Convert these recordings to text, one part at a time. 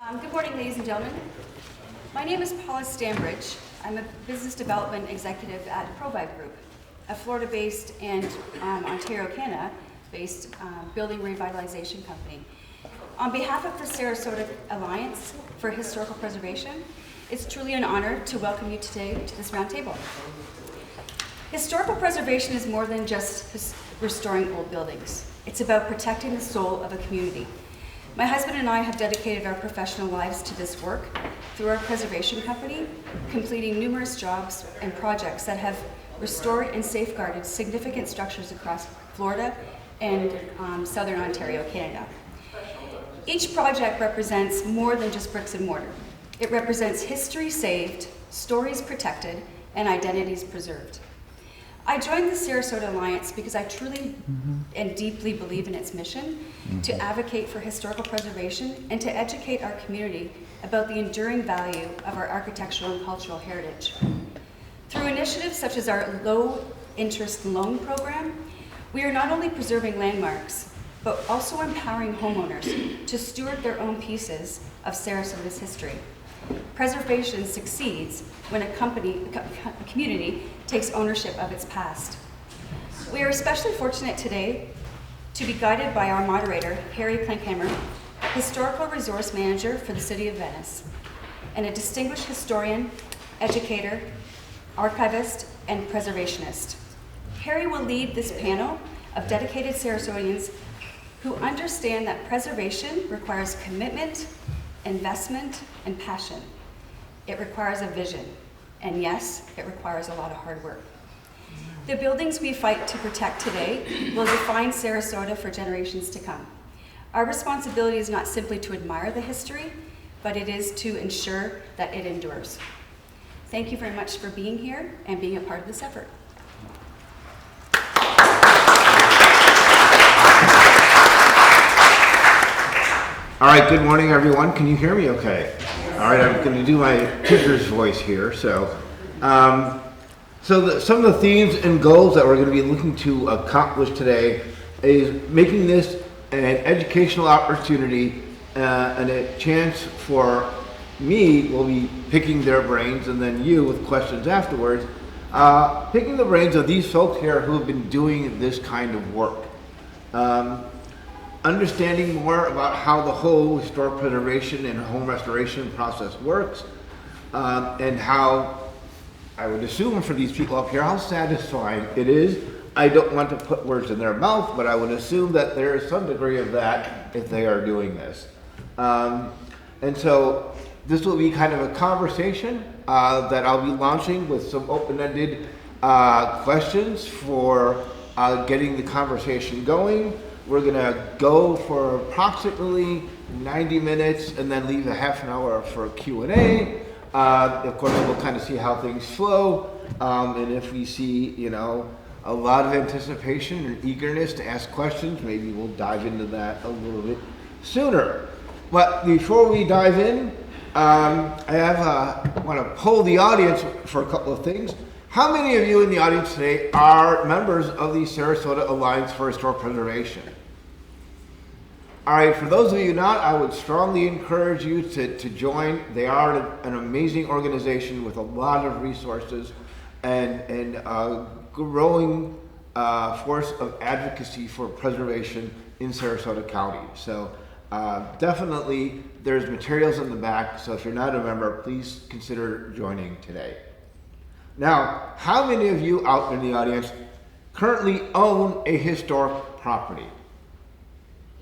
Good morning, ladies and gentlemen. My name is Paula Stanbridge. I'm a business development executive at Provide Group, a Florida-based and Ontario, Canada-based building revitalization company. On behalf of the Sarasota Alliance for Historical Preservation, it's truly an honor to welcome you today to this roundtable. Historical preservation is more than just restoring old buildings. It's about protecting the soul of a community. My husband and I have dedicated our professional lives to this work through our preservation company, completing numerous jobs and projects that have restored and safeguarded significant structures across Florida and Southern Ontario, Canada. Each project represents more than just bricks and mortar. It represents history saved, stories protected, and identities preserved. I joined the Sarasota Alliance because I truly and deeply believe in its mission to advocate for historical preservation and to educate our community about the enduring value of our architectural and cultural heritage. Through initiatives such as our low-interest loan program, we are not only preserving landmarks, but also empowering homeowners to steward their own pieces of Sarasota's history. Preservation succeeds when a community takes ownership of its past. We are especially fortunate today to be guided by our moderator, Harry Klinkhamer, Historical Resource Manager for the City of Venice, and a distinguished historian, educator, archivist, and preservationist. Harry will lead this panel of dedicated Sarasotans who understand that preservation requires commitment, investment, and passion. It requires a vision, and yes, it requires a lot of hard work. The buildings we fight to protect today will define Sarasota for generations to come. Our responsibility is not simply to admire the history, but it is to ensure that it endures. Thank you very much for being here and being a part of this effort. All right, good morning, everyone. Can you hear me okay? All right, I'm going to do my teacher's voice here. So some of the themes and goals that we're going to be looking to accomplish today is making this an educational opportunity and a chance for me, we'll be picking their brains, and then you with questions afterwards, picking the brains of these folks here who have been doing this kind of work. Understanding more about how the whole historic preservation and home restoration process works, and how, I would assume for these people up here, how satisfying it is. I don't want to put words in their mouth, but I would assume that there is some degree of that if they are doing this. And so this will be kind of a conversation that I'll be launching with some open-ended questions for getting the conversation going. We're gonna go for approximately 90 minutes and then leave a half an hour for Q&A. Of course, we'll kind of see how things flow. And if we see, a lot of anticipation and eagerness to ask questions, maybe we'll dive into that a little bit sooner. But before we dive in, I want to poll the audience for a couple of things. How many of you in the audience today are members of the Sarasota Alliance for Historic Preservation? All right, for those of you not, I would strongly encourage you to join. They are an amazing organization with a lot of resources and a growing force of advocacy for preservation in Sarasota County. So definitely there's materials in the back, so if you're not a member, please consider joining today. Now, how many of you out in the audience currently own a historic property?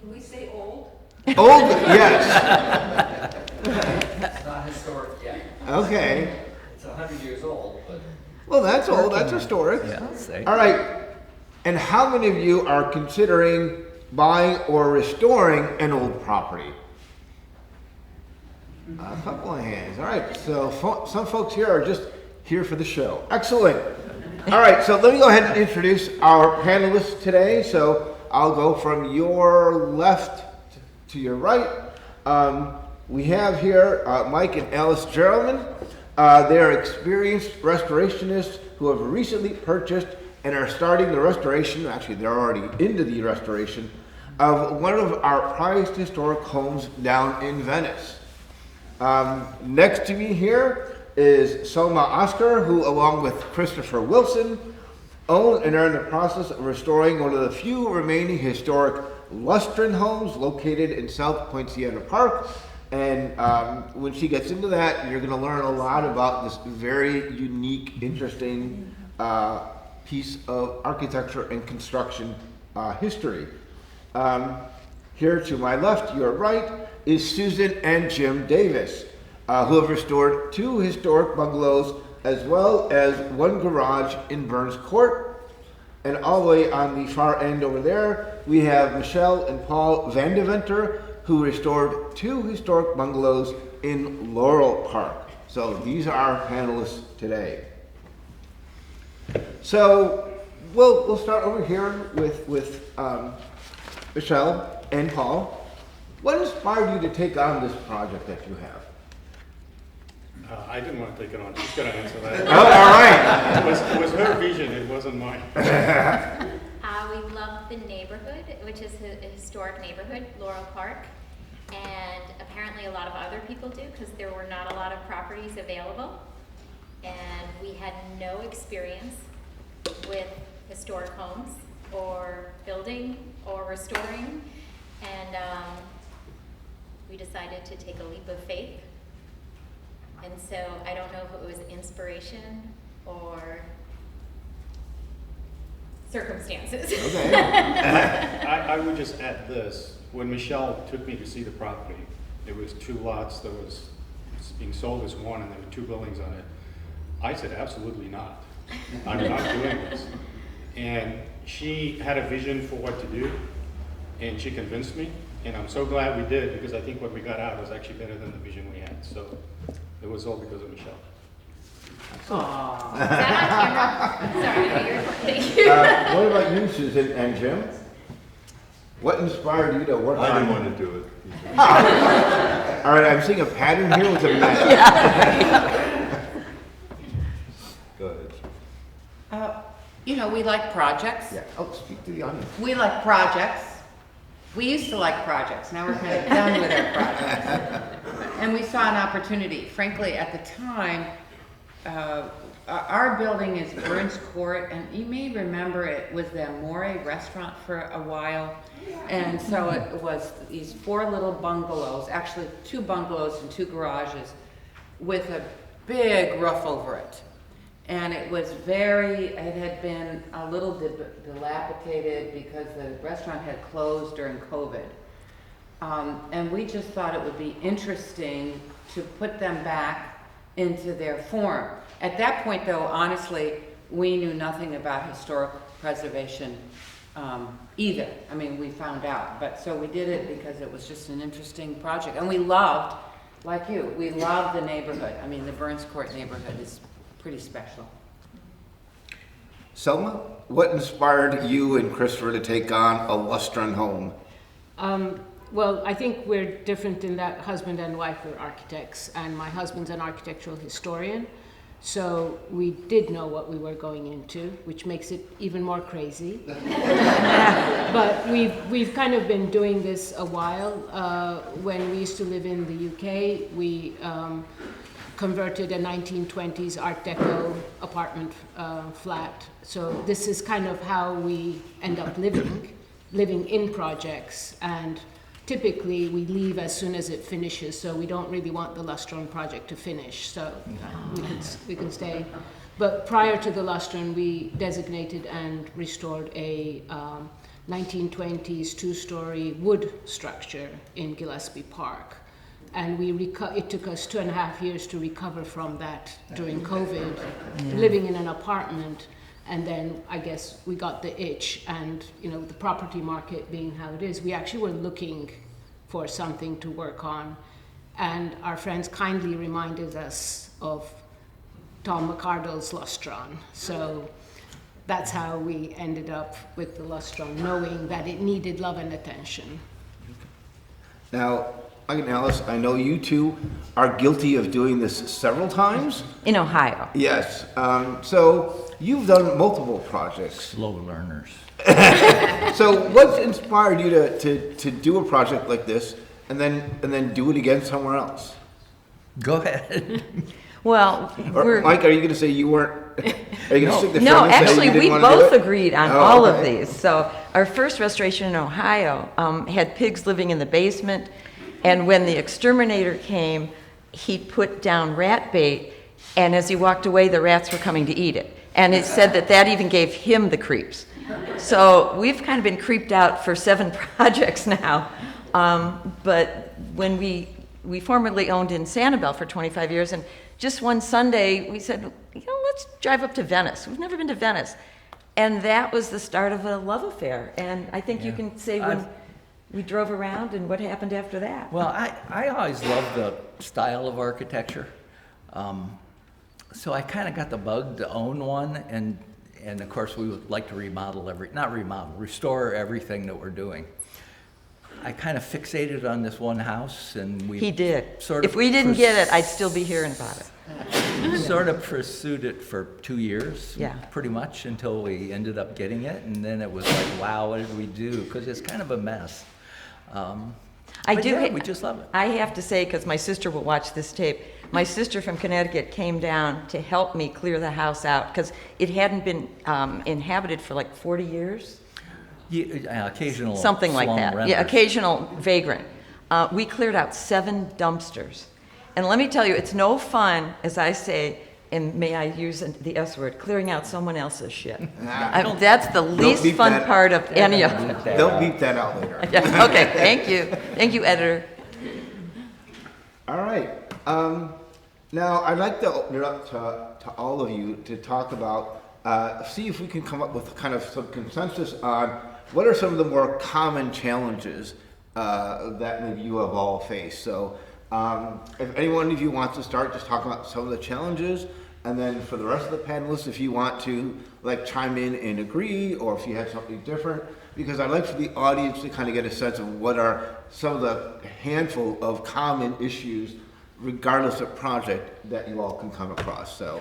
Can we say old? Old, yes. It's not historic yet. Okay. It's 100 years old, but... Well, that's old, that's historic. Yeah, I'll say. All right. And how many of you are considering buying or restoring an old property? A couple of hands. All right, so some folks here are just here for the show. Excellent. All right, so let me go ahead and introduce our panelists today. So I'll go from your left to your right. We have here Mike and Alice Jeromin. They are experienced restorationists who have recently purchased and are starting the restoration, actually they're already into the restoration, of one of our prized historic homes down in Venice. Next to me here is Selma Oscar, who along with Christopher Wilson own and are in the process of restoring one of the few remaining historic Lustron homes located in South Poinciana Park. And when she gets into that, you're going to learn a lot about this very unique, interesting piece of architecture and construction history. Here to my left, your right, is Susan and Jim Davis, who have restored 2 historic bungalows as well as 1 garage in Burns Court. And all the way on the far end over there, we have Michelle and Paul Van Deventer, who restored 2 historic bungalows in Laurel Park. So these are our panelists today. So we'll start over here with Michelle and Paul. What inspired you to take on this project that you have? I didn't want to take it on. She's going to answer that. Oh, all right. It was her vision. It wasn't mine. We love the neighborhood, which is a historic neighborhood, Laurel Park. And apparently a lot of other people do, because there were not a lot of properties available. And we had no experience with historic homes or building or restoring. And we decided to take a leap of faith. And so I don't know if it was inspiration or circumstances. Okay. I would just add this. When Michelle took me to see the property, there was 2 lots that was being sold as one, and there were 2 buildings on it. I said, absolutely not. I'm not doing this. And she had a vision for what to do, and she convinced me. And I'm so glad we did, because I think what we got out was actually better than the vision we had. So it was all because of Michelle. Aww. Is that on camera? Sorry, I know you're recording. What about you, Susan and Jim? What inspired you to work on it? I didn't want to do it. All right, I'm seeing a pattern here with a map. Go ahead. We like projects. Yeah. Oh, speak to the audience. We like projects. We used to like projects. Now we're kind of done with our projects. And we saw an opportunity. Frankly, at the time, our building is Burns Court, and you may remember it was the Amore restaurant for a while. And so it was these 4 little bungalows, actually 2 bungalows and 2 garages with a big roof over it. And it had been a little dilapidated because the restaurant had closed during COVID. And we just thought it would be interesting to put them back into their form. At that point, though, honestly, we knew nothing about historic preservation either. I mean, we found out, but so we did it because it was just an interesting project. And we loved, like you, we loved the neighborhood. I mean, the Burns Court neighborhood is pretty special. Selma, what inspired you and Christopher to take on a Lustron home? Well, I think we're different in that husband and wife are architects, and my husband's an architectural historian. So we did know what we were going into, which makes it even more crazy. But we've kind of been doing this a while. When we used to live in the UK, we converted a 1920s Art Deco apartment flat. So this is kind of how we end up living in projects. And typically we leave as soon as it finishes, so we don't really want the Lustron project to finish, so we can stay. But prior to the Lustron, we designated and restored a 1920s 2-story wood structure in Gillespie Park. And it took us 2.5 years to recover from that during COVID, living in an apartment. And then I guess we got the itch, and the property market being how it is, we actually were looking for something to work on. And our friends kindly reminded us of Tom McCardle's Lustron. So that's how we ended up with the Lustron, knowing that it needed love and attention. Now, Mike and Alice, I know you two are guilty of doing this several times. In Ohio. Yes. So you've done multiple projects. Slow learners. So what's inspired you to do a project like this and then do it again somewhere else? Go ahead. Well, Or, Mike, are you going to say you weren't? Are you going to stick the no, front and say you actually, didn't we wanna do both it? agreed on Oh, all of okay. these. So our first restoration in Ohio had pigs living in the basement, and when the exterminator came, he put down rat bait, and as he walked away, the rats were coming to eat it. And it said that even gave him the creeps. So we've kind of been creeped out for 7 projects now. But when we formerly owned in Sanibel for 25 years, and just one Sunday, we said, let's drive up to Venice. We've never been to Venice. And that was the start of a love affair. And I think you can say when we drove around and what happened after that. Well, I always loved the style of architecture. So I kind of got the bug to own one, and of course we would like to restore everything that we're doing. I kind of fixated on this one house, and we He did. Sort of If we didn't get it, I'd still be hearing about it. sort of pursued it for 2 years, Yeah. pretty much, until we ended up getting it, and then it was like, wow, what did we do? Because it's kind of a mess. We just love it. I have to say, because my sister will watch this tape, my sister from Connecticut came down to help me clear the house out because it hadn't been inhabited for like 40 years. Occasional Something like slum that. renters. Yeah, occasional vagrant. We cleared out 7 dumpsters. And let me tell you, it's no fun, as I say, and may I use the S word, clearing out someone else's shit. That's the least beep fun that. part of any of it. They'll beep that out later. Yeah, okay, thank you. Thank you, editor. All right. Now, I'd like to open it up to all of you to talk about, see if we can come up with kind of some consensus on what are some of the more common challenges that maybe you have all faced. So if any one of you wants to start, just talk about some of the challenges, and then for the rest of the panelists, if you want to like chime in and agree, or if you had something different, because I'd like for the audience to kind of get a sense of what are some of the handful of common issues, regardless of project, that you all can come across. So,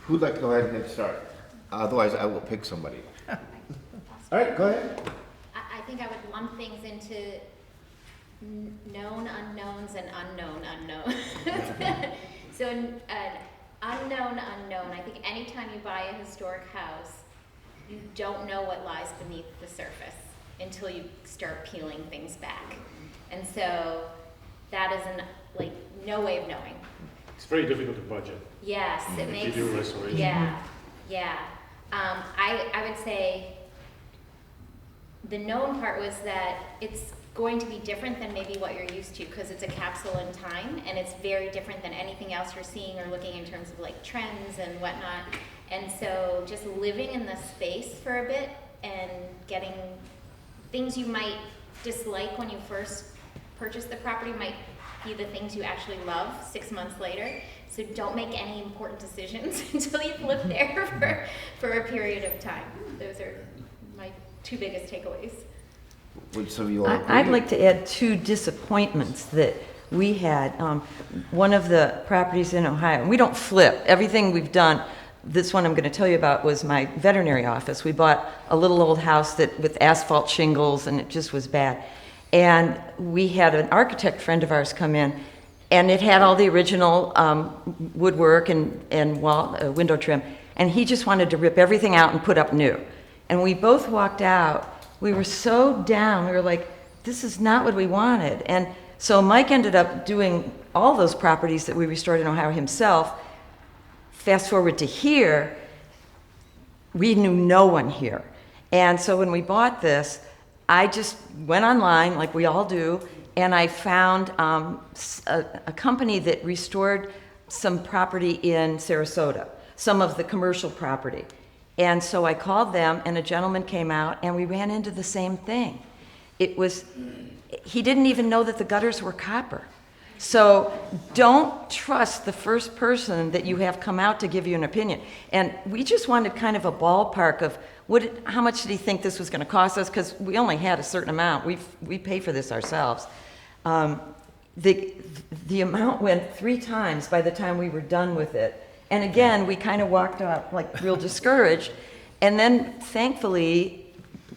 who'd like to go ahead and get started? Otherwise, I will pick somebody. All right, go ahead. I think I would lump things into known unknowns and unknown unknowns. So an unknown unknown, I think anytime you buy a historic house, you don't know what lies beneath the surface until you start peeling things back. And so that is no way of knowing. It's very difficult to budget. Yes, it If makes. you do restoration. Yeah. I would say the known part was that it's going to be different than maybe what you're used to because it's a capsule in time and it's very different than anything else you're seeing or looking in terms of like trends and whatnot. And so just living in the space for a bit and getting things you might dislike when you first purchase the property might be the things you actually love 6 months later. So don't make any important decisions until you've lived there for a period of time. Those are my 2 biggest takeaways. Would some of you all agree? I'd like to add 2 disappointments that we had. One of the properties in Ohio, and we don't flip. Everything we've done, this one I'm going to tell you about was my veterinary office. We bought a little old house with asphalt shingles, and it just was bad. And we had an architect friend of ours come in, and it had all the original woodwork and wall, window trim, and he just wanted to rip everything out and put up new. And we both walked out. We were so down. We were like, this is not what we wanted. And so Mike ended up doing all those properties that we restored in Ohio himself. Fast forward to here, we knew no one here. And so when we bought this, I just went online, like we all do, and I found a company that restored some property in Sarasota, some of the commercial property. And so I called them, and a gentleman came out, and we ran into the same thing. He didn't even know that the gutters were copper. So don't trust the first person that you have come out to give you an opinion. And we just wanted kind of a ballpark of how much did he think this was going to cost us, because we only had a certain amount. We pay for this ourselves. The amount went 3 times by the time we were done with it. And again, we kind of walked out like real discouraged. And then thankfully,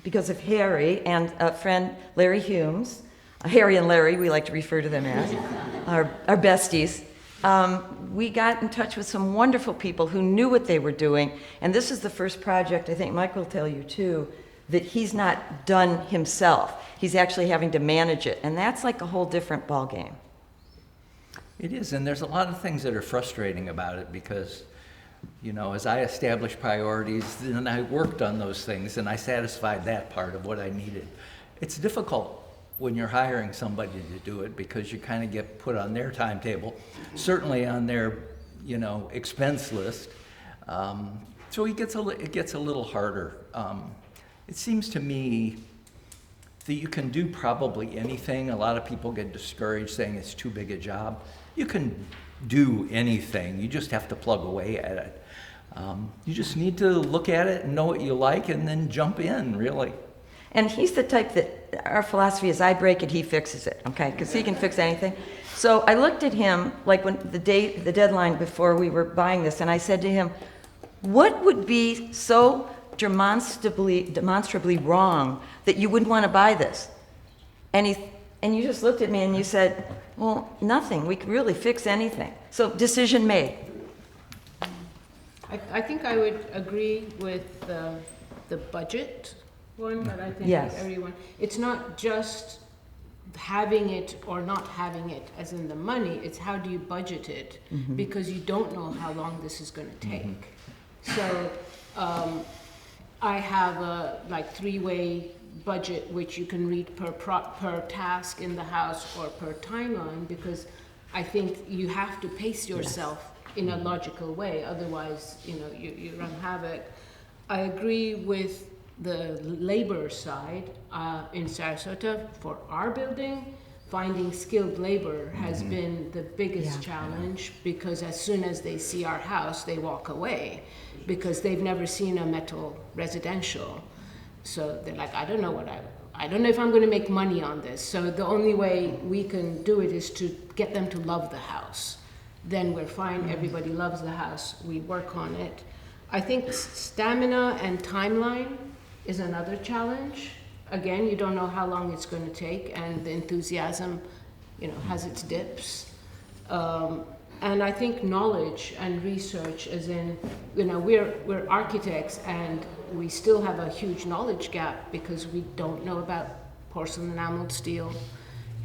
because of Harry and a friend, Larry Humes, Harry and Larry, we like to refer to them as, our besties, we got in touch with some wonderful people who knew what they were doing. And this is the first project, I think Mike will tell you too, that he's not done himself. He's actually having to manage it. And that's like a whole different ballgame. It is, and there's a lot of things that are frustrating about it because, you know, as I established priorities, then I worked on those things and I satisfied that part of what I needed. It's difficult when you're hiring somebody to do it because you kind of get put on their timetable, certainly on their, you know, expense list. So it gets a little harder. It seems to me that you can do probably anything. A lot of people get discouraged saying it's too big a job. You can do anything. You just have to plug away at it. You just need to look at it and know what you like and then jump in, really. And he's the type that our philosophy is I break it, he fixes it, okay? Because he can fix anything. So I looked at him, like when the deadline before we were buying this, and I said to him, what would be so demonstrably wrong that you wouldn't want to buy this? And you just looked at me and you said, well, nothing. We could really fix anything. So decision made. I think I would agree with the budget one, but I think Yes. everyone, it's not just having it or not having it, as in the money, it's how do you budget it, because you don't know how long this is going to take. So I have a like 3-way budget which you can read per task in the house or per timeline, because I think you have to pace yourself in a logical way, otherwise you run havoc. I agree with the labor side in Sarasota. For our building, finding skilled labor has been the biggest challenge, because as soon as they see our house, they walk away because they've never seen a metal residential. So they're like, I don't know if I'm going to make money on this. So the only way we can do it is to get them to love the house. Then we're fine. Everybody loves the house. We work on it. I think stamina and timeline is another challenge. Again, you don't know how long it's going to take, and the enthusiasm, has its dips. And I think knowledge and research, as in, we're architects and we still have a huge knowledge gap because we don't know about porcelain enameled steel.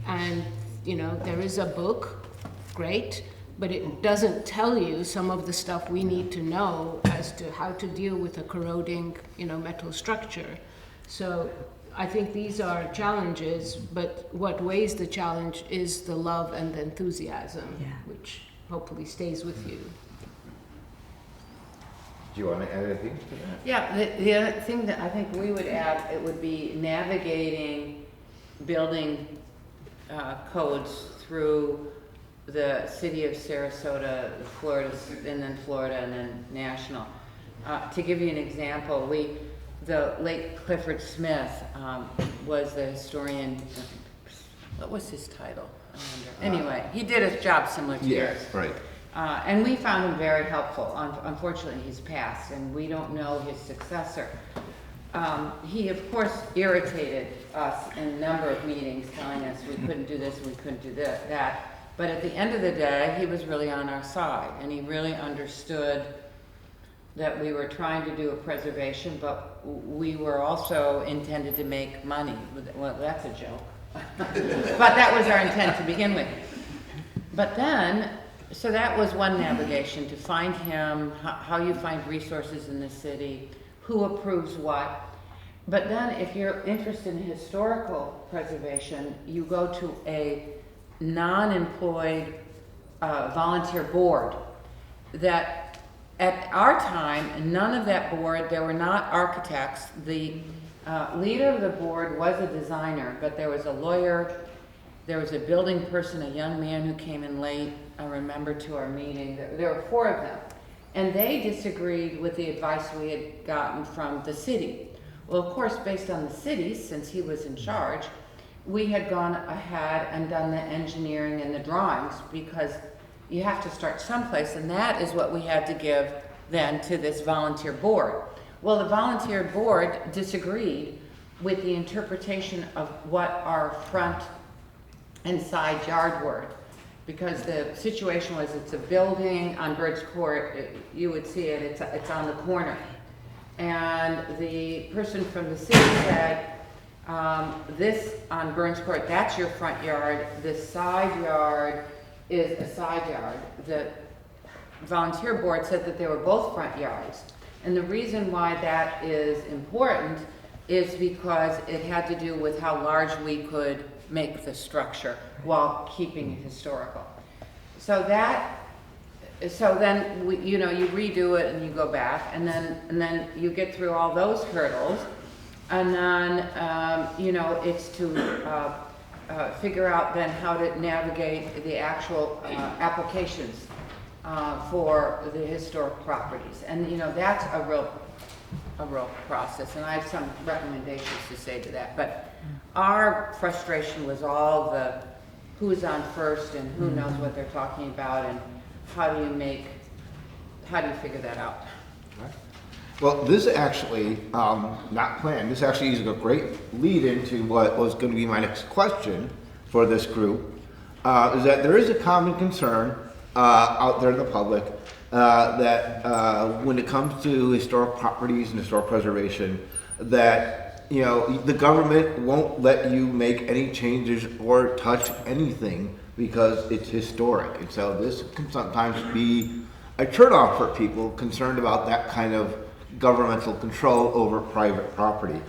And, there is a book, great, but it doesn't tell you some of the stuff we need to know as to how to deal with a corroding, metal structure. So I think these are challenges, but what weighs the challenge is the love and the enthusiasm, which hopefully stays with you. Do you want to add anything to that? Yeah, the other thing that I think we would add, it would be navigating building codes through the city of Sarasota, Florida, and then national. To give you an example, the late Clifford Smith was the historian. What was his title? I wonder. Anyway, he did a job similar to yours. Right. And we found him very helpful. Unfortunately, he's passed, and we don't know his successor. He, of course, irritated us in a number of meetings, telling us we couldn't do this, we couldn't do that. But at the end of the day, he was really on our side, and he really understood that we were trying to do a preservation, but we were also intended to make money. Well, that's a joke. But that was our intent to begin with. But then, so that was one navigation, to find him, how you find resources in the city, who approves what. But then if you're interested in historical preservation, you go to a non-employed volunteer board that at our time, none of that board, there were not architects. The leader of the board was a designer, but there was a lawyer, there was a building person, a young man who came in late, I remember, to our meeting. There were 4 of them. And they disagreed with the advice we had gotten from the city. Well, of course, based on the city, since he was in charge, we had gone ahead and done the engineering and the drawings, because you have to start someplace, and that is what we had to give then to this volunteer board. Well, the volunteer board disagreed with the interpretation of what our front and side yard were. Because the situation was, it's a building on Birch Court, you would see it, it's on the corner. And the person from the city said, this on Burns Court, that's your front yard, this side yard is a side yard. The volunteer board said that they were both front yards. And the reason why that is important is because it had to do with how large we could make the structure while keeping it historical. So then you redo it and you go back, and then you get through all those hurdles, and then it's to figure out then how to navigate the actual applications for the historic properties, and that's a real process, and I have some recommendations to say to that. But our frustration was all the who's on first and who knows what they're talking about, and how do you figure that out? Well, this actually, not planned, this actually is a great lead into what was going to be my next question for this group, is that there is a common concern out there in the public that when it comes to historic properties and historic preservation, that the government won't let you make any changes or touch anything because it's historic. And so this can sometimes be a turnoff for people concerned about that kind of governmental control over private property.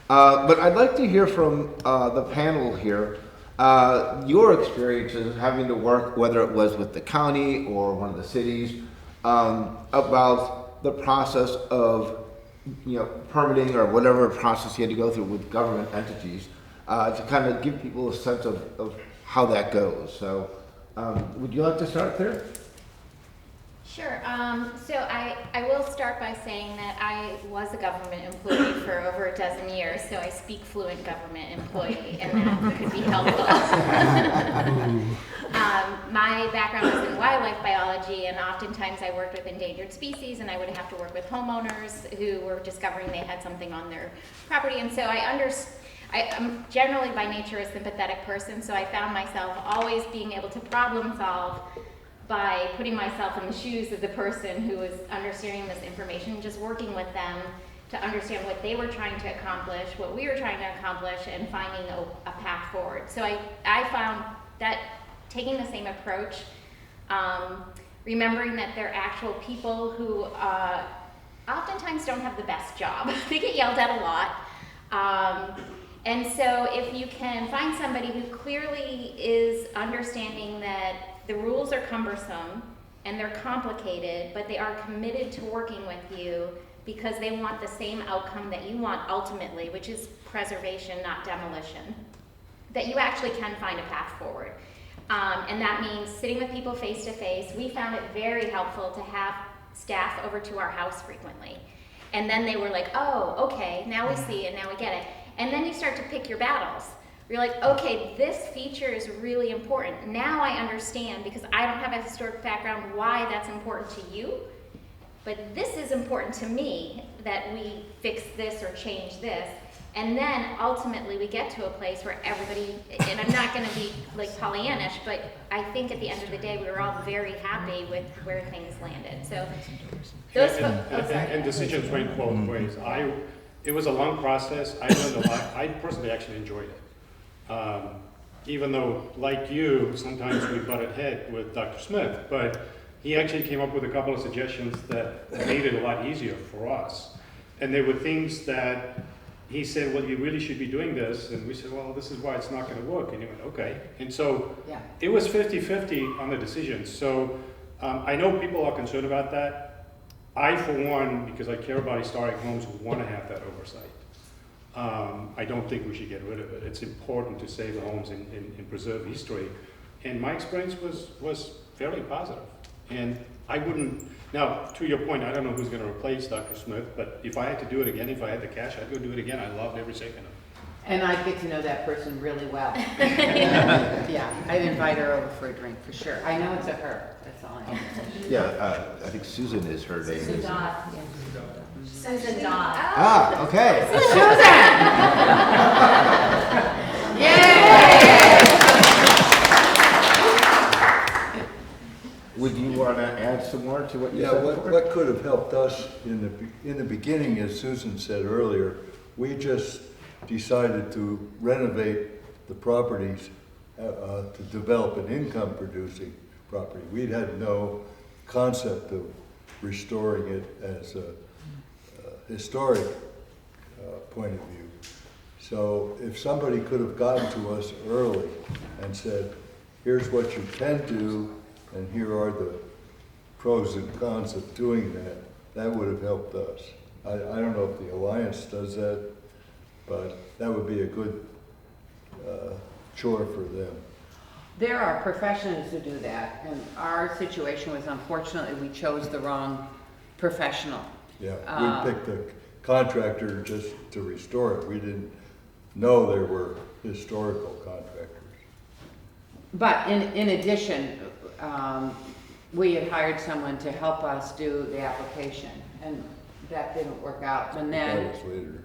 But I'd like to hear from the panel here, your experiences having to work, whether it was with the county or one of the cities, about the process of permitting or whatever process you had to go through with government entities, to kind of give people a sense of how that goes. So would you like to start there? Sure. So I will start by saying that I was a government employee for over a dozen years, so I speak fluent government employee, and that could be helpful. My background was in wildlife biology, and oftentimes I worked with endangered species, and I would have to work with homeowners who were discovering they had something on their property, and so I'm generally by nature a sympathetic person, so I found myself always being able to problem solve by putting myself in the shoes of the person who was understanding this information, just working with them to understand what they were trying to accomplish, what we were trying to accomplish, and finding a path forward. So I found that taking the same approach, remembering that they're actual people who oftentimes don't have the best job. They get yelled at a lot. And so if you can find somebody who clearly is understanding that the rules are cumbersome and they're complicated, but they are committed to working with you because they want the same outcome that you want ultimately, which is preservation, not demolition, that you actually can find a path forward. And that means sitting with people face to face. We found it very helpful to have staff over to our house frequently. And then they were like, oh, okay, now we see and now we get it. And then you start to pick your battles. You're like, okay, this feature is really important. Now I understand, because I don't have a historic background, why that's important to you. But this is important to me, that we fix this or change this. And then ultimately we get to a place where everybody, and I'm not gonna be like Pollyannish, but I think at the end of the day, we were all very happy with where things landed. So those and decisions went both ways. It was a long process. I learned a lot. I personally actually enjoyed it. Even though, like you, sometimes we butted head with Dr. Smith, but he actually came up with a couple of suggestions that made it a lot easier for us. And they were things that he said, well, you really should be doing this. And we said, well, this is why it's not going to work. And he went, okay. And so It was 50-50 on the decisions. So I know people are concerned about that. I, for one, because I care about historic homes, want to have that oversight. I don't think we should get rid of it. It's important to save the homes and preserve history. And my experience was fairly positive. And I wouldn't, now, to your point, I don't know who's going to replace Dr. Smith, but if I had to do it again, if I had the cash, I'd go do it again. I loved every second of it. And I'd get to know that person really well. Yeah, I'd invite her over for a drink, for sure. I know it's a her, that's all I know. Yeah, I think Susan is her name. Susan Dodd. Susan Dodd. Ah, okay. Yay! to what you Yeah, said what, before? what could have helped us in the beginning, as Susan said earlier, we just decided to renovate the properties to develop an income producing property. We'd had no concept of restoring it as a historic point of view. So if somebody could have gotten to us early and said, here's what you can do, and here are the pros and cons of doing that, that would have helped us. I don't know if the Alliance does that, but that would be a good chore for them. There are professionals who do that, and our situation was, unfortunately, we chose the wrong professional. Yeah, we picked a contractor just to restore it. We didn't know there were historical contractors. But in addition, we had hired someone to help us do the application, and that didn't work out. And then, That was later.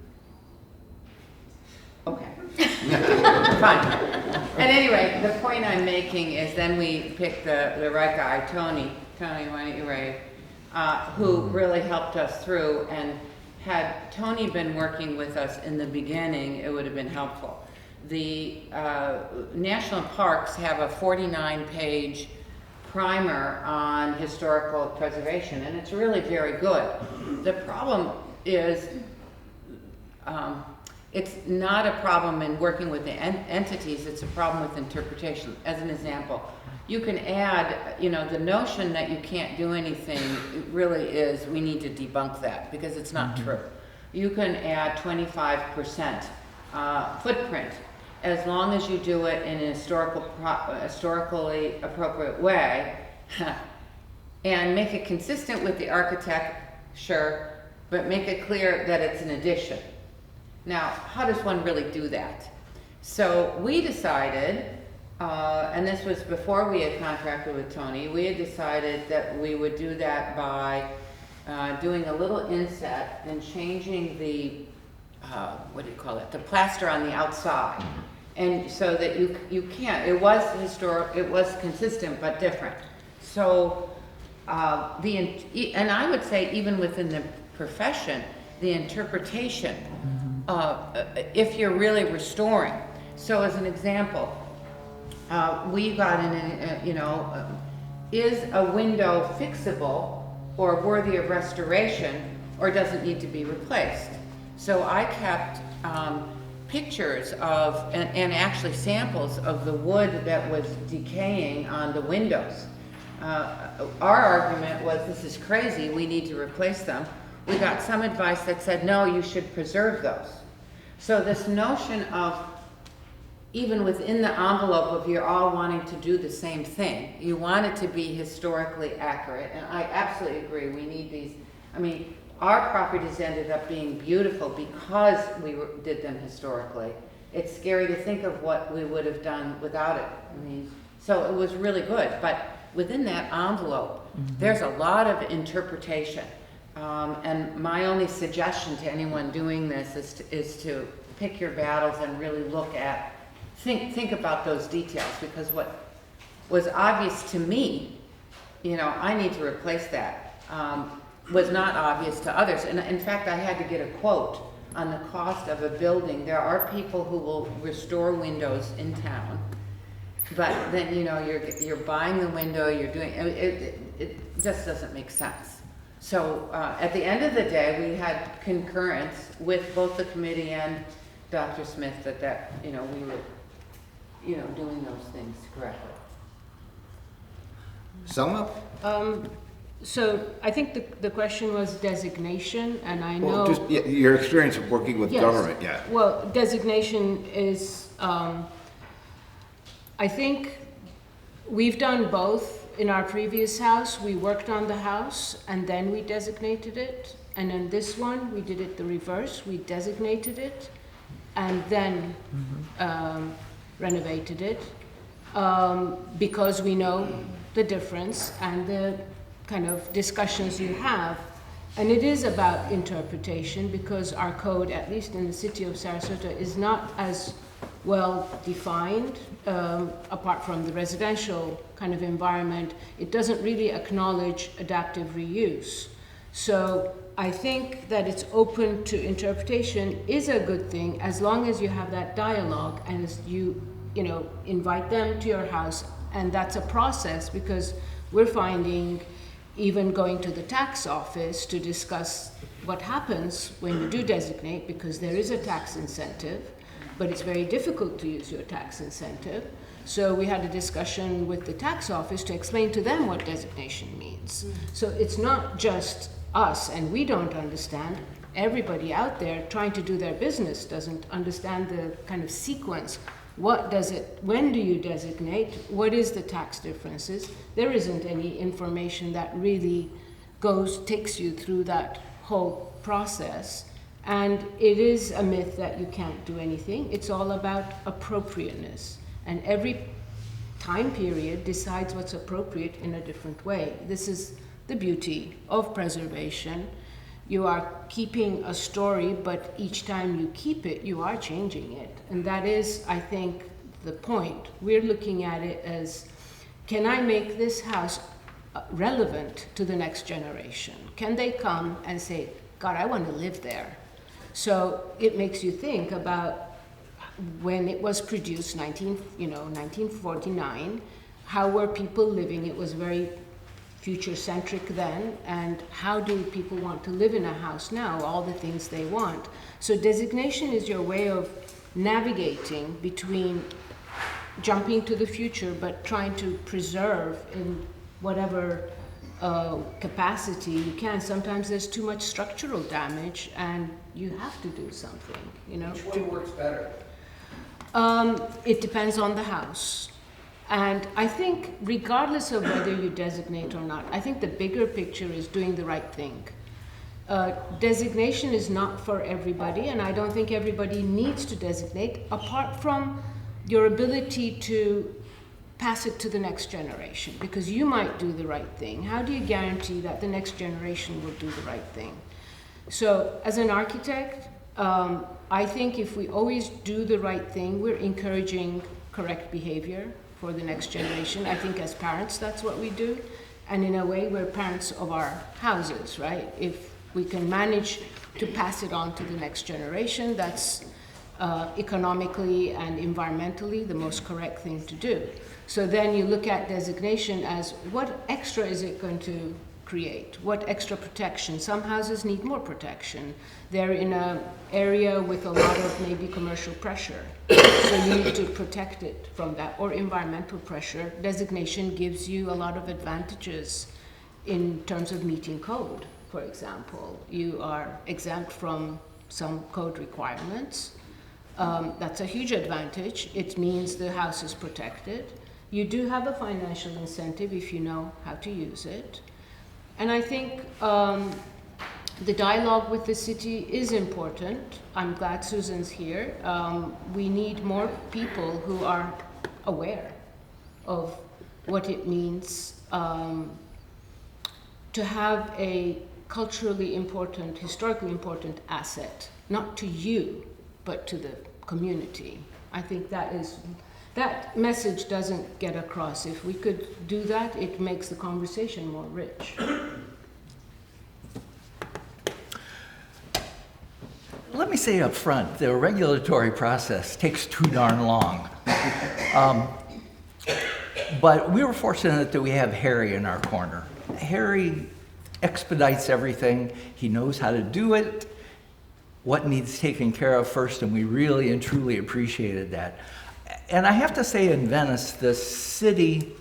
okay, fine. At any rate, the point I'm making is then we picked the right guy, Tony, why don't you wave, who really helped us through, and had Tony been working with us in the beginning, it would have been helpful. The national parks have a 49-page primer on historical preservation, and it's really very good. The problem is, it's not a problem in working with the entities, it's a problem with interpretation. As an example, you can add, the notion that you can't do anything really is, we need to debunk that because it's not true. You can add 25% footprint as long as you do it in a historically appropriate way and make it consistent with the architecture, but make it clear that it's an addition. Now, how does one really do that? So we decided, and this was before we had contracted with Tony, we had decided that we would do that by doing a little inset and changing the, the plaster on the outside. And so that you can't, it was historic, it was consistent but different. So, and I would say even within the profession, the interpretation, if you're really restoring. So as an example, we got is a window fixable or worthy of restoration, or does it need to be replaced? So I kept pictures of, and actually samples of the wood that was decaying on the windows. Our argument was, this is crazy, we need to replace them. We got some advice that said, no, you should preserve those. So this notion of, even within the envelope of you're all wanting to do the same thing, you want it to be historically accurate, and I absolutely agree, we need these. I mean, our properties ended up being beautiful because we did them historically. It's scary to think of what we would have done without it. I mean, so it was really good, but within that envelope, there's a lot of interpretation. And my only suggestion to anyone doing this is to pick your battles and really look at, think about those details, because what was obvious to me, I need to replace that, was not obvious to others. And in fact, I had to get a quote on the cost of a building. There are people who will restore windows in town, but then, you're buying the window, you're doing, it just doesn't make sense. So at the end of the day, we had concurrence with both the committee and Dr. Smith that we were, doing those things correctly. Selma? So I think the question was designation, and I know. Well, just your experience of working with Yes. government, yeah. Well, designation is, I think we've done both. In our previous house, we worked on the house and then we designated it. And in this one, we did it the reverse. We designated it and then renovated it because we know the difference and the kind of discussions you have. And it is about interpretation because our code, at least in the city of Sarasota, is not as well defined, apart from the residential kind of environment. It doesn't really acknowledge adaptive reuse. So I think that it's open to interpretation is a good thing as long as you have that dialogue and as you invite them to your house. And that's a process, because we're finding even going to the tax office to discuss what happens when you do designate, because there is a tax incentive, but it's very difficult to use your tax incentive. So we had a discussion with the tax office to explain to them what designation means. So it's not just us, and we don't understand. Everybody out there trying to do their business doesn't understand the kind of sequence. When do you designate? What is the tax differences? There isn't any information that really takes you through that whole process. And it is a myth that you can't do anything. It's all about appropriateness. And every time period decides what's appropriate in a different way. This is the beauty of preservation. You are keeping a story, but each time you keep it, you are changing it. And that is, I think, the point. We're looking at it as, can I make this house relevant to the next generation? Can they come and say, God, I want to live there? So it makes you think about when it was produced, 1949, how were people living? It was very future-centric then, and how do people want to live in a house now? All the things they want. So designation is your way of navigating between jumping to the future, but trying to preserve in whatever capacity you can. Sometimes there's too much structural damage, and you have to do something. Which way works better? It depends on the house. And I think regardless of whether you designate or not, I think the bigger picture is doing the right thing. Designation is not for everybody, and I don't think everybody needs to designate, apart from your ability to pass it to the next generation, because you might do the right thing. How do you guarantee that the next generation will do the right thing? So as an architect, I think if we always do the right thing, we're encouraging correct behavior for the next generation. I think as parents, that's what we do. And in a way, we're parents of our houses, right? If we can manage to pass it on to the next generation, that's economically and environmentally the most correct thing to do. So then you look at designation as, what extra is it going to create? What extra protection? Some houses need more protection. They're in an area with a lot of maybe commercial pressure. So you need to protect it from that, or environmental pressure. Designation gives you a lot of advantages in terms of meeting code, for example. You are exempt from some code requirements. That's a huge advantage. It means the house is protected. You do have a financial incentive if you know how to use it. And I think the dialogue with the city is important. I'm glad Susan's here. We need more people who are aware of what it means to have a culturally important, historically important asset, not to you, but to the community. I think that message doesn't get across. If we could do that, it makes the conversation more rich. Let me say up front, the regulatory process takes too darn long. But we were fortunate that we have Harry in our corner. Harry expedites everything. He knows how to do it, what needs taken care of first, and we really and truly appreciated that. And I have to say, in Venice, the city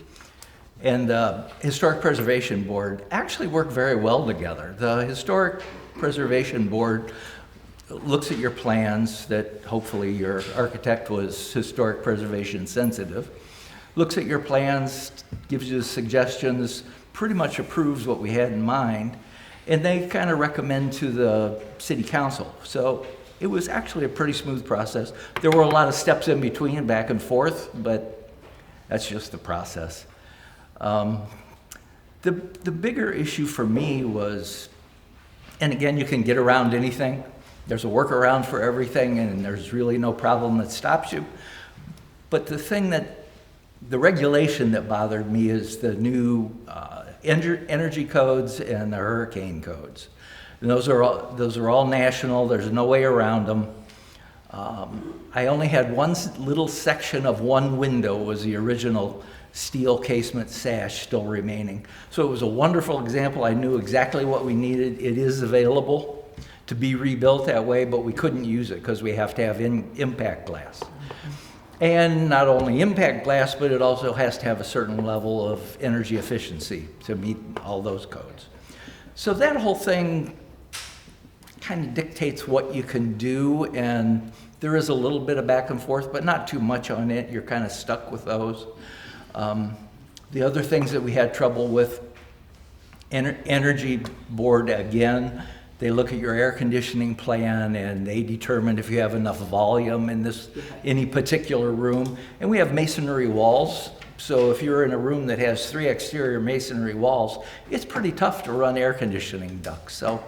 and the Historic Preservation Board actually work very well together. The Historic Preservation Board looks at your plans, that hopefully your architect was historic preservation sensitive, looks at your plans, gives you suggestions, pretty much approves what we had in mind, and they kind of recommend to the city council. So it was actually a pretty smooth process. There were a lot of steps in between, back and forth, but that's just the process. The bigger issue for me was, and again, you can get around anything, There's a workaround for everything, and there's really no problem that stops you. But the regulation that bothered me is the new energy codes and the hurricane codes. And those are all national. There's no way around them. I only had one little section of one window was the original steel casement sash still remaining. So it was a wonderful example. I knew exactly what we needed. It is available to be rebuilt that way, but we couldn't use it because we have to have impact glass. And not only impact glass, but it also has to have a certain level of energy efficiency to meet all those codes. So that whole thing kind of dictates what you can do, and there is a little bit of back and forth, but not too much on it. You're kind of stuck with those. The other things that we had trouble with, energy board, again, they look at your air conditioning plan and they determine if you have enough volume in any particular room. And we have masonry walls, so if you're in a room that has 3 exterior masonry walls, it's pretty tough to run air conditioning ducts. So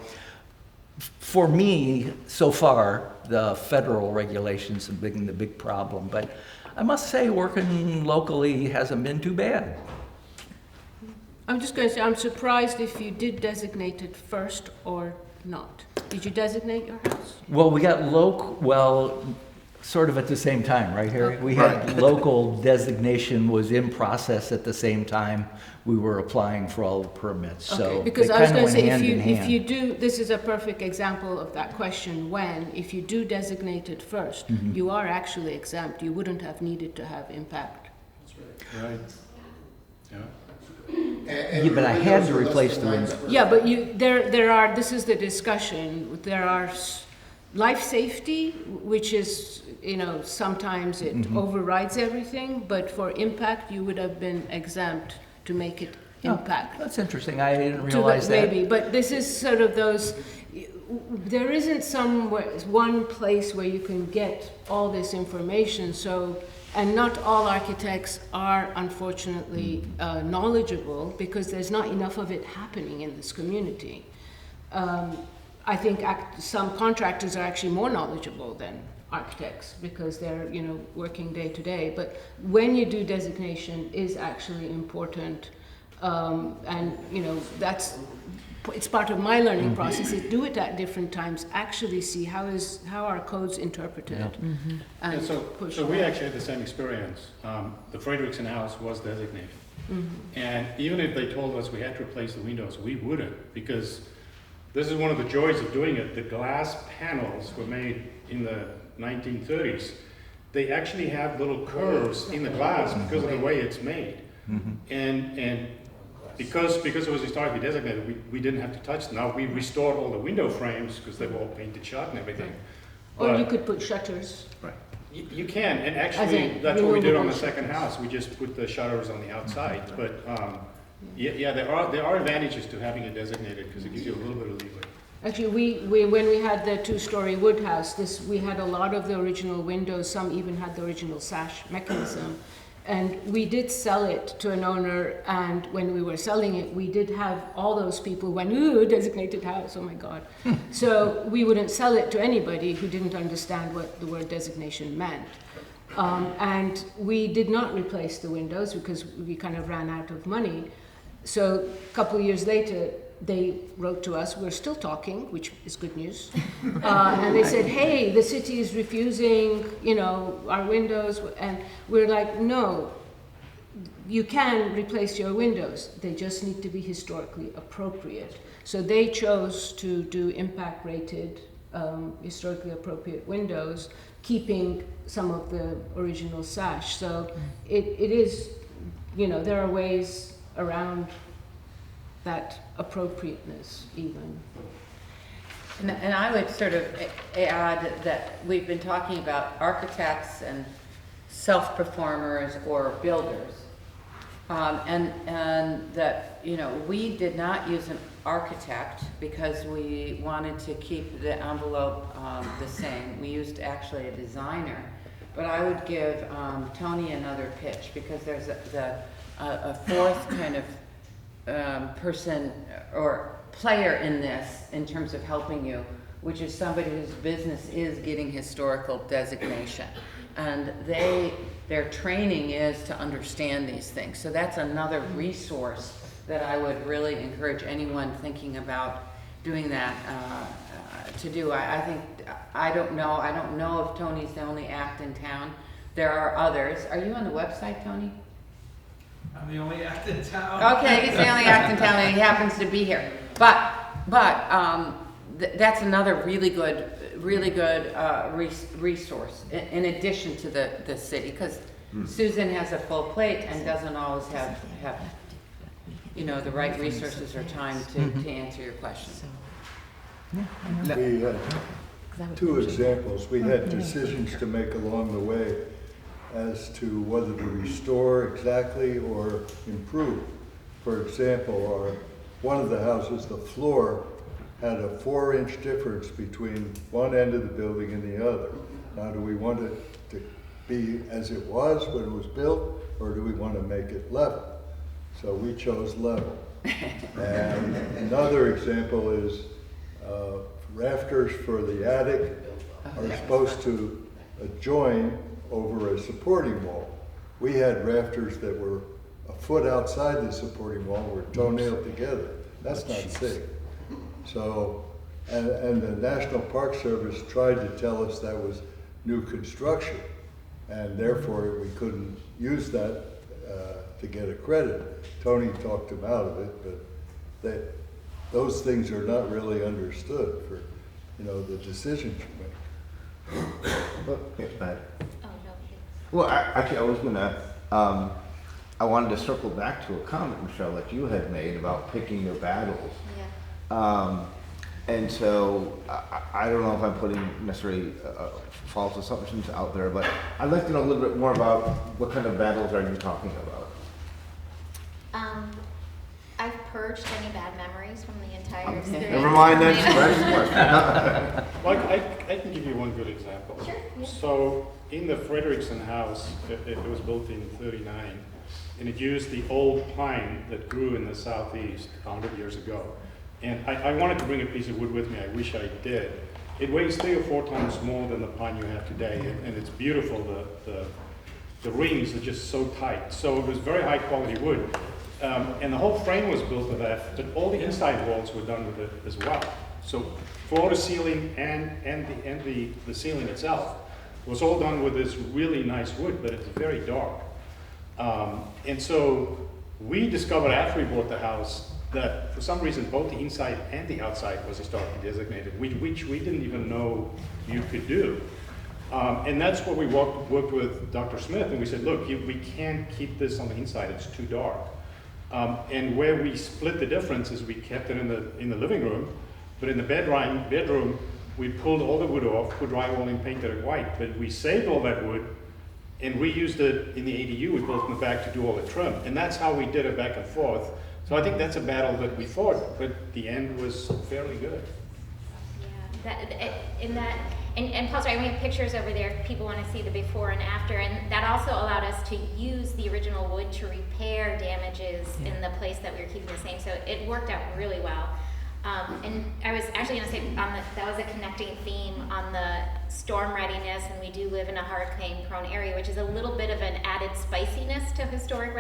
for me, so far, the federal regulations have been the big problem, but I must say working locally hasn't been too bad. I'm just going to say, I'm surprised if you did designate it first or not. Did you designate your house? Well, we got sort of at the same time, right, Harry? We had local designation was in process at the same time we were applying for all the permits. So Okay, because they I was kinda going to went say, hand in if you hand. do, this is a perfect example of that question, when, if you do designate it first, Mm-hmm. you are actually exempt. You wouldn't have needed to have impact. Right. Yeah. Yeah, but I had to replace the window. Yeah, but there are, this is the discussion, there are life safety, which is, sometimes it Mm-hmm. overrides everything, but for impact, you would have been exempt to make it impact. That's interesting. I didn't To the- realize that. Maybe, but this is sort of those, there isn't one place where you can get all this information, so, and not all architects are unfortunately knowledgeable because there's not enough of it happening in this community. I think some contractors are actually more knowledgeable than architects because they're, working day to day, but when you do designation is actually important. And it's part of my learning process is do it at different times, actually see how are codes interpreted. Yeah. And Yeah, push so we that. actually had the same experience. The Frederickson house was designated. Mhm. And even if they told us we had to replace the windows, we wouldn't, because this is one of the joys of doing it. The glass panels were made in the 1930s. They actually have little curves in the glass because of the way it's made. And because it was historically designated, we didn't have to touch them. Now we restored all the window frames because they were all painted shut and everything. Or But you could put shutters. you can, and As actually, in that's what we did on the removable second house. We just put the shutters on the outside. But there are advantages to having it designated because it gives you a little bit of leeway. Actually, when we had the 2-story wood house, we had a lot of the original windows, some even had the original sash mechanism. And we did sell it to an owner, and when we were selling it, we did have all those people went, ooh, designated house, oh my God. So we wouldn't sell it to anybody who didn't understand what the word designation meant. And we did not replace the windows because we kind of ran out of money. So a couple of years later, they wrote to us, we're still talking, which is good news. And they said, hey, the city is refusing, our windows. And we're like, no, you can replace your windows. They just need to be historically appropriate. So they chose to do impact rated, historically appropriate windows, keeping some of the original sash. So it is, there are ways around that appropriateness even. And I would sort of add that we've been talking about architects and self-performers or builders. And that, we did not use an architect because we wanted to keep the envelope the same. We used actually a designer. But I would give Tony another pitch because there's a fourth kind of person or player in this in terms of helping you, which is somebody whose business is getting historical designation. And their training is to understand these things. So that's another resource that I would really encourage anyone thinking about doing that to do. I don't know if Tony's the only act in town. There are others. Are you on the website, Tony? I'm the only act in town. Okay, he's the only act in town, and he happens to be here. But that's another really good resource in addition to the city, because Susan has a full plate and doesn't always have the right resources or time to answer your question. We had two examples. We had decisions to make along the way as to whether to restore exactly or improve. For example, one of the houses, the floor had a 4-inch difference between one end of the building and the other. Now, do we want it to be as it was when it was built, or do we want to make it level? So we chose level. And another example is rafters for the attic are supposed to join over a supporting wall. We had rafters that were a foot outside the supporting wall, were toe-nailed together. That's not safe. So, and the National Park Service tried to tell us that was new construction, and therefore we couldn't use that to get a credit. Tony talked him out of it, but those things are not really understood for, the decisions you make. Okay, bye. Oh, no. Well, actually, I wanted to circle back to a comment, Michelle, that you had made about picking your battles. Yeah. And so I don't know if I'm putting necessarily false assumptions out there, but I'd like to know a little bit more about what kind of battles are you talking about? I've purged any bad memories from the entire experience. Never mind that. Well, I can give you one good example. Sure, yeah. So in the Frederickson house, it was built in '39, and it used the old pine that grew in the southeast 100 years ago. And I wanted to bring a piece of wood with me. I wish I did. It weighs 3 or 4 times more than the pine you have today, and it's beautiful. The rings are just so tight. So it was very high quality wood. And the whole frame was built of that, but all the inside walls were done with it as well. So floor to ceiling and the ceiling itself was all done with this really nice wood, but it's very dark. And so we discovered after we bought the house that for some reason both the inside and the outside was historically designated, which we didn't even know you could do. And that's what we worked with Dr. Smith, and we said, look, we can't keep this on the inside, it's too dark. And where we split the difference is we kept it in the living room, but in the bedroom, we pulled all the wood off, put drywall and painted it white, but we saved all that wood and we used it in the ADU we built in the back to do all the trim. And that's how we did it back and forth. So I think that's a battle that we fought, but the end was fairly good. Yeah, and Paul, sorry, we have pictures over there if people want to see the before and after, and that also allowed us to use the original wood to repair damages in the place that we were keeping the same, so it worked out really well. And I was actually going to say that was a connecting theme on the storm readiness, and we do live in a hurricane-prone area, which is a little bit of an added spiciness to historic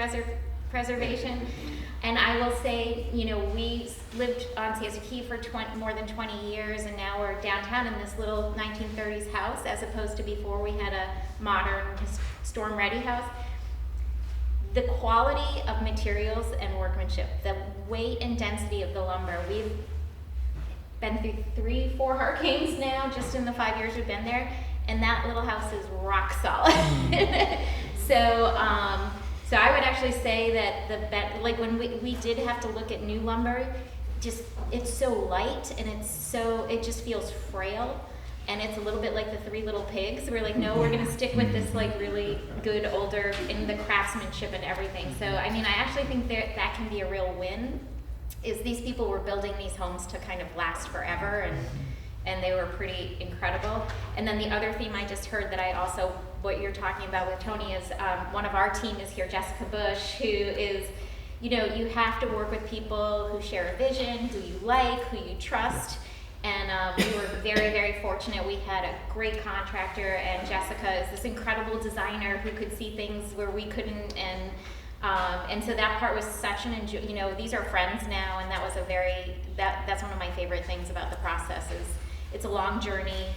preservation. And I will say, we lived on Siesta Key for more than 20 years, and now we're downtown in this little 1930s house, as opposed to before we had a modern storm-ready house. The quality of materials and workmanship, the weight and density of the lumber, we've been through 3-4 hurricanes now, just in the 5 years we've been there, and that little house is rock solid. So I would actually say that like when we did have to look at new lumber, it's so light and it just feels frail, and it's a little bit like the Three Little Pigs. We're like, no, we're gonna stick with this like really good older in the craftsmanship and everything. So I mean, I actually think that can be a real win. Is these people were building these homes to kind of last forever, and they were pretty incredible. And then the other theme I just heard that I also, what you're talking about with Tony is, one of our team is here, Jessica Bush, who is, you have to work with people who share a vision, who you like, who you trust, And we were very, very fortunate. We had a great contractor, and Jessica is this incredible designer who could see things where we couldn't. And so that part was such an enjoy. You know, these are friends now, and that was a very that's one of my favorite things about the process is it's a long journey,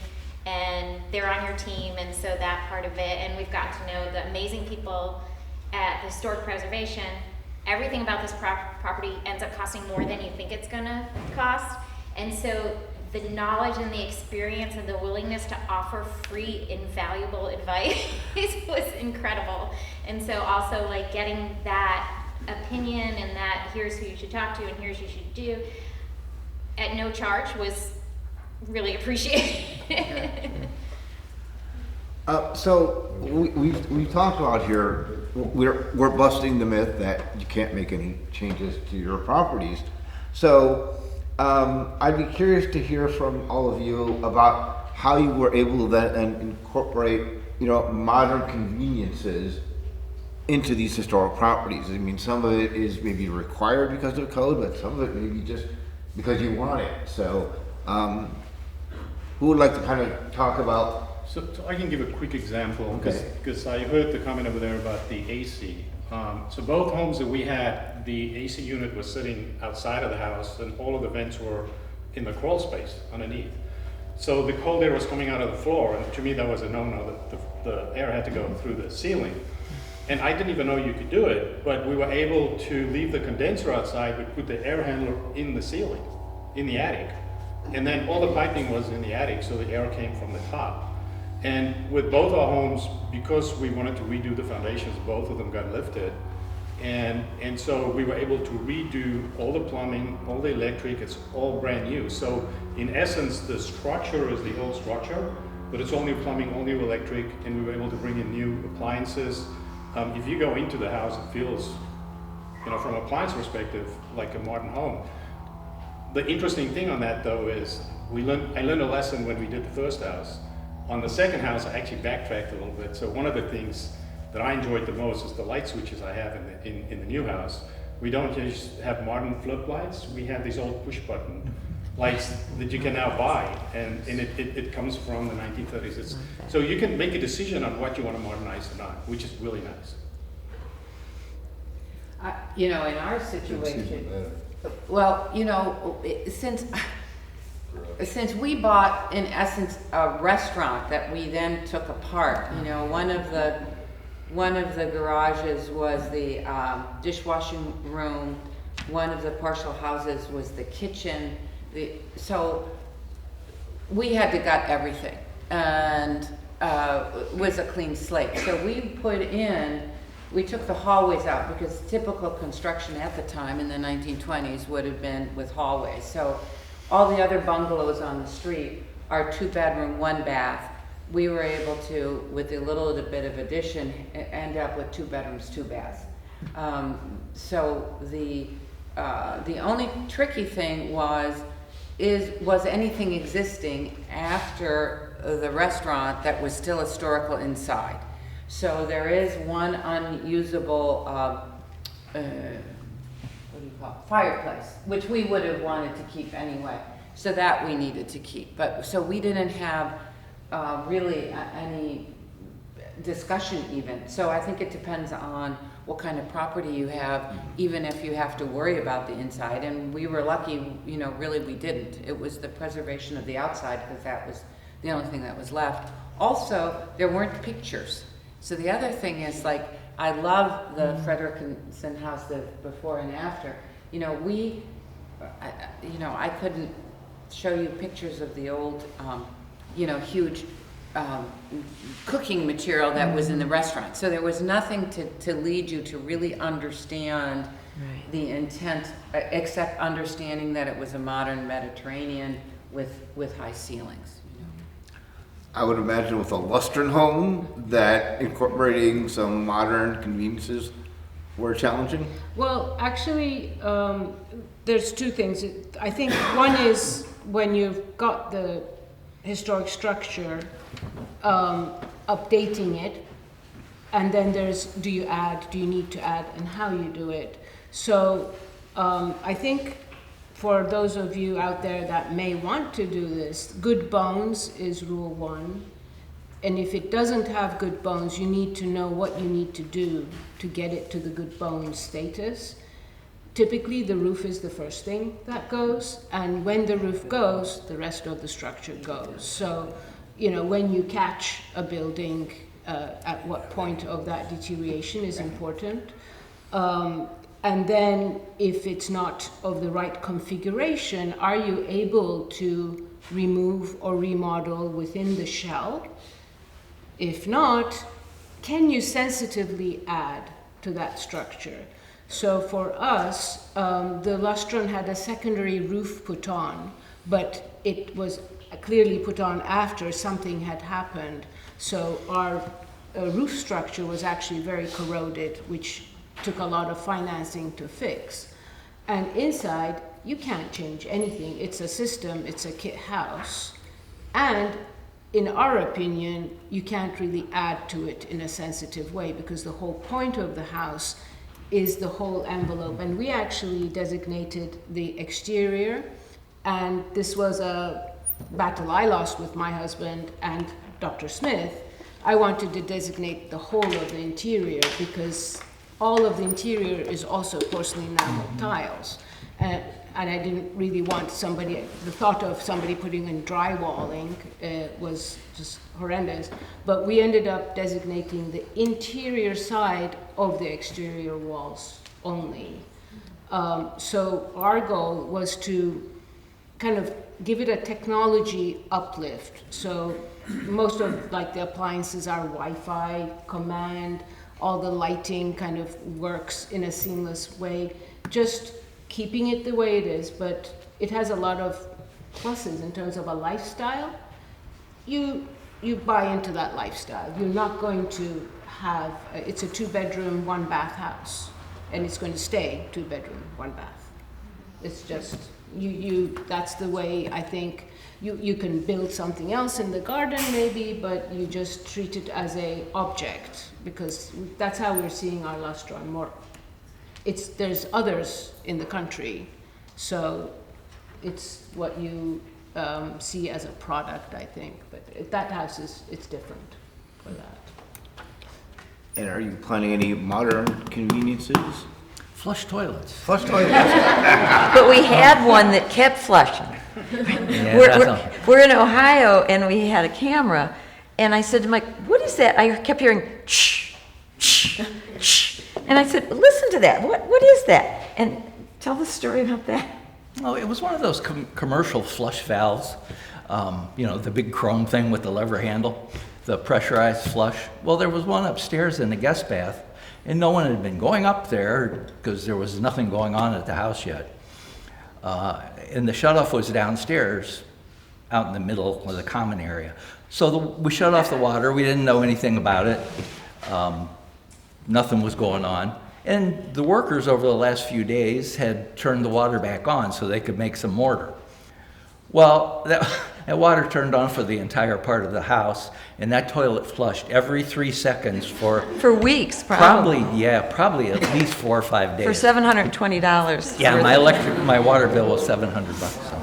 and they're on your team, and so that part of it. And we've gotten to know the amazing people at Historic Preservation. Everything about this property ends up costing more than you think it's gonna cost, and so the knowledge and the experience and the willingness to offer free, invaluable advice was incredible. And so also like getting that opinion and that here's who you should talk to and here's what you should do at no charge was really appreciated. So we've talked about here, we're busting the myth that you can't make any changes to your properties. So I'd be curious to hear from all of you about how you were able to then incorporate, you know, modern conveniences into these historic properties. I mean, some of it is maybe required because of the code, but some of it maybe just because you want it. So who would like to kind of talk about? So I can give a quick example, Okay. because I heard the comment over there about the AC. So both homes that we had, the AC unit was sitting outside of the house, and all of the vents were in the crawl space underneath. So the cold air was coming out of the floor, and to me that was a no-no. The air had to go through the ceiling. And I didn't even know you could do it, but we were able to leave the condenser outside, but put the air handler in the ceiling, in the attic. And then all the piping was in the attic, so the air came from the top. And with both our homes, because we wanted to redo the foundations, both of them got lifted. And so we were able to redo all the plumbing, all the electric, it's all brand new. So in essence, the structure is the old structure, but it's all new plumbing, all new electric, and we were able to bring in new appliances. If you go into the house, it feels, you know, from an appliance perspective, like a modern home. The interesting thing on that though is I learned a lesson when we did the first house. On the second house, I actually backtracked a little bit. So one of the things that I enjoyed the most is the light switches I have in the new house. We don't just have modern flip lights. We have these old push button lights that you can now buy, and it comes from the 1930s. So you can make a decision on what you want to modernize or not, which is really nice. You know, in our situation, well, you know, since we bought, in essence, a restaurant that we then took apart, you know, one of the garages was the dishwashing room, one of the partial houses was the kitchen. So we had to gut everything, and it was a clean slate. So we took the hallways out because typical construction at the time in the 1920s would have been with hallways. So all the other bungalows on the street are 2-bedroom, 1-bath. We were able to, with a little bit of addition, end up with 2 bedrooms, 2 baths. So the only tricky thing was anything existing after the restaurant that was still historical inside. So there is one unusable, fireplace, which we would have wanted to keep anyway. So that we needed to keep. So we didn't have really any discussion even. So I think it depends on what kind of property you have, even if you have to worry about the inside. And we were lucky, you know, really we didn't. It was the preservation of the outside, because that was the only thing that was left. Also, there weren't pictures. So the other thing is, like, I love the Frederickson house, the before and after. You know, I couldn't show you pictures of the old, you know, huge cooking material that was in the restaurant. So there was nothing to lead you to really understand the intent, except understanding that it was a modern Mediterranean with high ceilings. I would imagine with a Lustern home that incorporating some modern conveniences were challenging. Well, actually, there's two things. I think one is when you've got the historic structure, updating it, and then there's do you need to add, and how you do it. So I think for those of you out there that may want to do this, good bones is rule 1. And if it doesn't have good bones, you need to know what you need to do to get it to the good bones status. Typically, the roof is the first thing that goes, and when the roof goes, the rest of the structure goes. So, you know, when you catch a building, at what point of that deterioration is important. And then if it's not of the right configuration, are you able to remove or remodel within the shell? If not, can you sensitively add to that structure? So for us, the Lustron had a secondary roof put on, but it was clearly put on after something had happened. So our roof structure was actually very corroded, which took a lot of financing to fix. And inside, you can't change anything. It's a system, it's a kit house. And in our opinion, you can't really add to it in a sensitive way because the whole point of the house is the whole envelope. And we actually designated the exterior, and this was a battle I lost with my husband and Dr. Smith. I wanted to designate the whole of the interior because all of the interior is also porcelain enamel tiles. And I didn't really want the thought of somebody putting in drywalling was just horrendous. But we ended up designating the interior side of the exterior walls only. So our goal was to kind of give it a technology uplift. So most of like the appliances are Wi-Fi, command, all the lighting kind of works in a seamless way. Just keeping it the way it is, but it has a lot of pluses in terms of a lifestyle. You buy into that lifestyle. You're not going to have, it's a 2-bedroom, 1-bath house, and it's going to stay 2-bedroom, 1-bath. It's just, that's the way I think you can build something else in the garden maybe, but you just treat it as a object, because that's how we're seeing our Lustron more. There's others in the country, so it's what you see as a product, I think. But that house it's different for that. And are you planning any modern conveniences? Flush toilets. Flush toilets. But we had one that kept flushing. Yeah, We're in Ohio, and we had a camera, and I said to Mike, "What is that?" I kept hearing shh, shh, shh, and I said, "Listen to that. What is that?" And tell the story about that. Oh, it was one of those commercial flush valves, the big chrome thing with the lever handle, the pressurized flush. Well, there was one upstairs in the guest bath, and no one had been going up there because there was nothing going on at the house yet. And the shutoff was downstairs, out in the middle of the common area. So we shut off the water. We didn't know anything about it. Nothing was going on. And the workers over the last few days had turned the water back on so they could make some mortar. Well, that water turned on for the entire part of the house, and that toilet flushed every 3 seconds for weeks, probably. Probably at least 4 or 5 days. For $720. Yeah, my water bill was $700. So.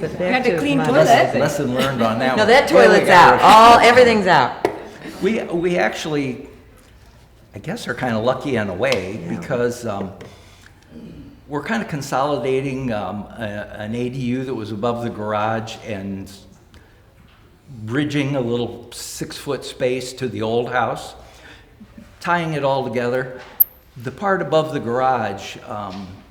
But You had to clean toilet. Lesson learned on that No, one. that toilet's out. Everything's out. We actually, I guess, are kind of lucky in a way because we're kind of consolidating an ADU that was above the garage and bridging a little 6-foot space to the old house, tying it all together. The part above the garage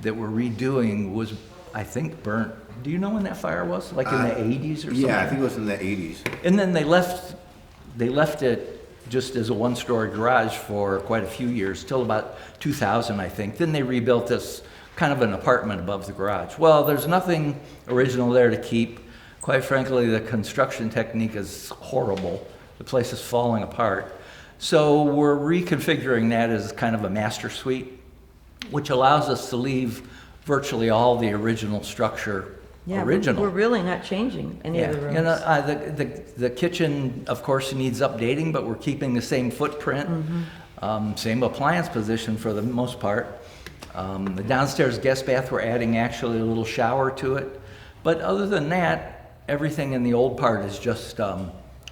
that we're redoing was, I think, burnt. Do you know when that fire was? Like in the 80s or something? Yeah, I think it was in the 80s. And then they left it just as a 1-story garage for quite a few years, till about 2000, I think. Then they rebuilt this kind of an apartment above the garage. Well, there's nothing original there to keep. Quite frankly, the construction technique is horrible. The place is falling apart. So we're reconfiguring that as kind of a master suite, which allows us to leave virtually all the original structure original. We're really not changing any of the rooms. The kitchen, of course, needs updating, but we're keeping the same footprint, same appliance position for the most part. The downstairs guest bath, we're adding actually a little shower to it. But other than that, everything in the old part is just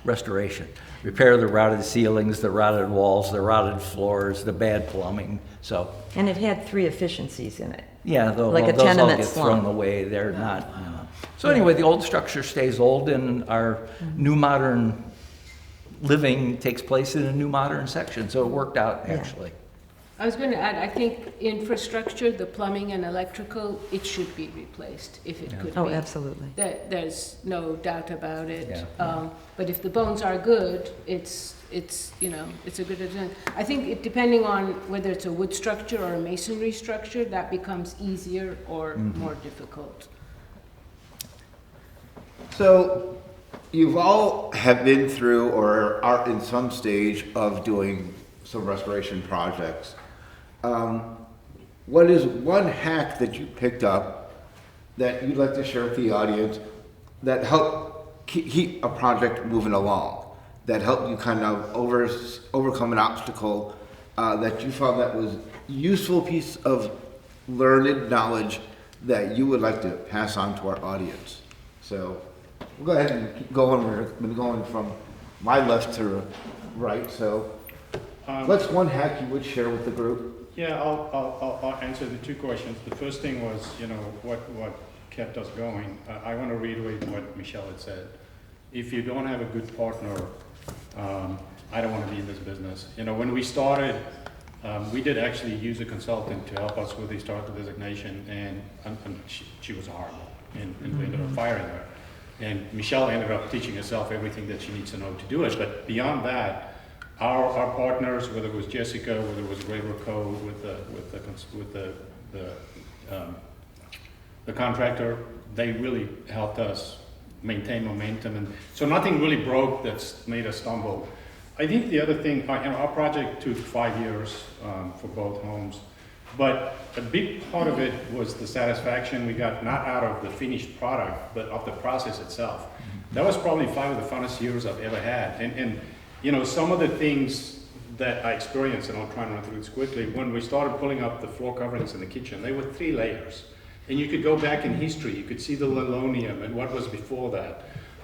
restoration. Repair the rotted ceilings, the rotted walls, the rotted floors, the bad plumbing, so. And it had 3 efficiencies in it. Yeah, Like a those all tenement get slum. thrown away, they're not, you know. So anyway, the old structure stays old and our new modern living takes place in a new modern section, so it worked out Yeah. actually. I was going to add, I think infrastructure, the plumbing and electrical, it should be replaced if it Yeah. could be. Oh, absolutely. There's no doubt about it. Yeah. But if the bones are good, it's you know, it's a good addition. I think depending on whether it's a wood structure or a masonry structure, that becomes easier or more difficult. So, you've all have been through or are in some stage of doing some restoration projects. What is one hack that you picked up that you'd like to share with the audience that helped keep a project moving along? That helped you kind of overcome an obstacle that you found that was useful piece of learned knowledge that you would like to pass on to our audience? So we'll go ahead and keep going. We've been going from my left to right. So what's one hack you would share with the group? Yeah, I'll answer the 2 questions. The first thing was, you know, what kept us going. I want to reiterate what Michelle had said. If you don't have a good partner, I don't want to be in this business. You know, when we started, we did actually use a consultant to help us with the historical designation, and she was horrible, and we ended up firing her. And Michelle ended up teaching herself everything that she needs to know to do it. But beyond that, our partners, whether it was Jessica, whether it was Graver Co. with the contractor, they really helped us maintain momentum, and so nothing really broke that's made us stumble. I think the other thing, our project took 5 years for both homes, but a big part of it was the satisfaction we got, not out of the finished product, but of the process itself. That was probably 5 of the funnest years I've ever had, and you know, some of the things that I experienced, and I'll try and run through this quickly, when we started pulling up the floor coverings in the kitchen, they were 3 layers. And you could go back in history, you could see the linoleum and what was before that.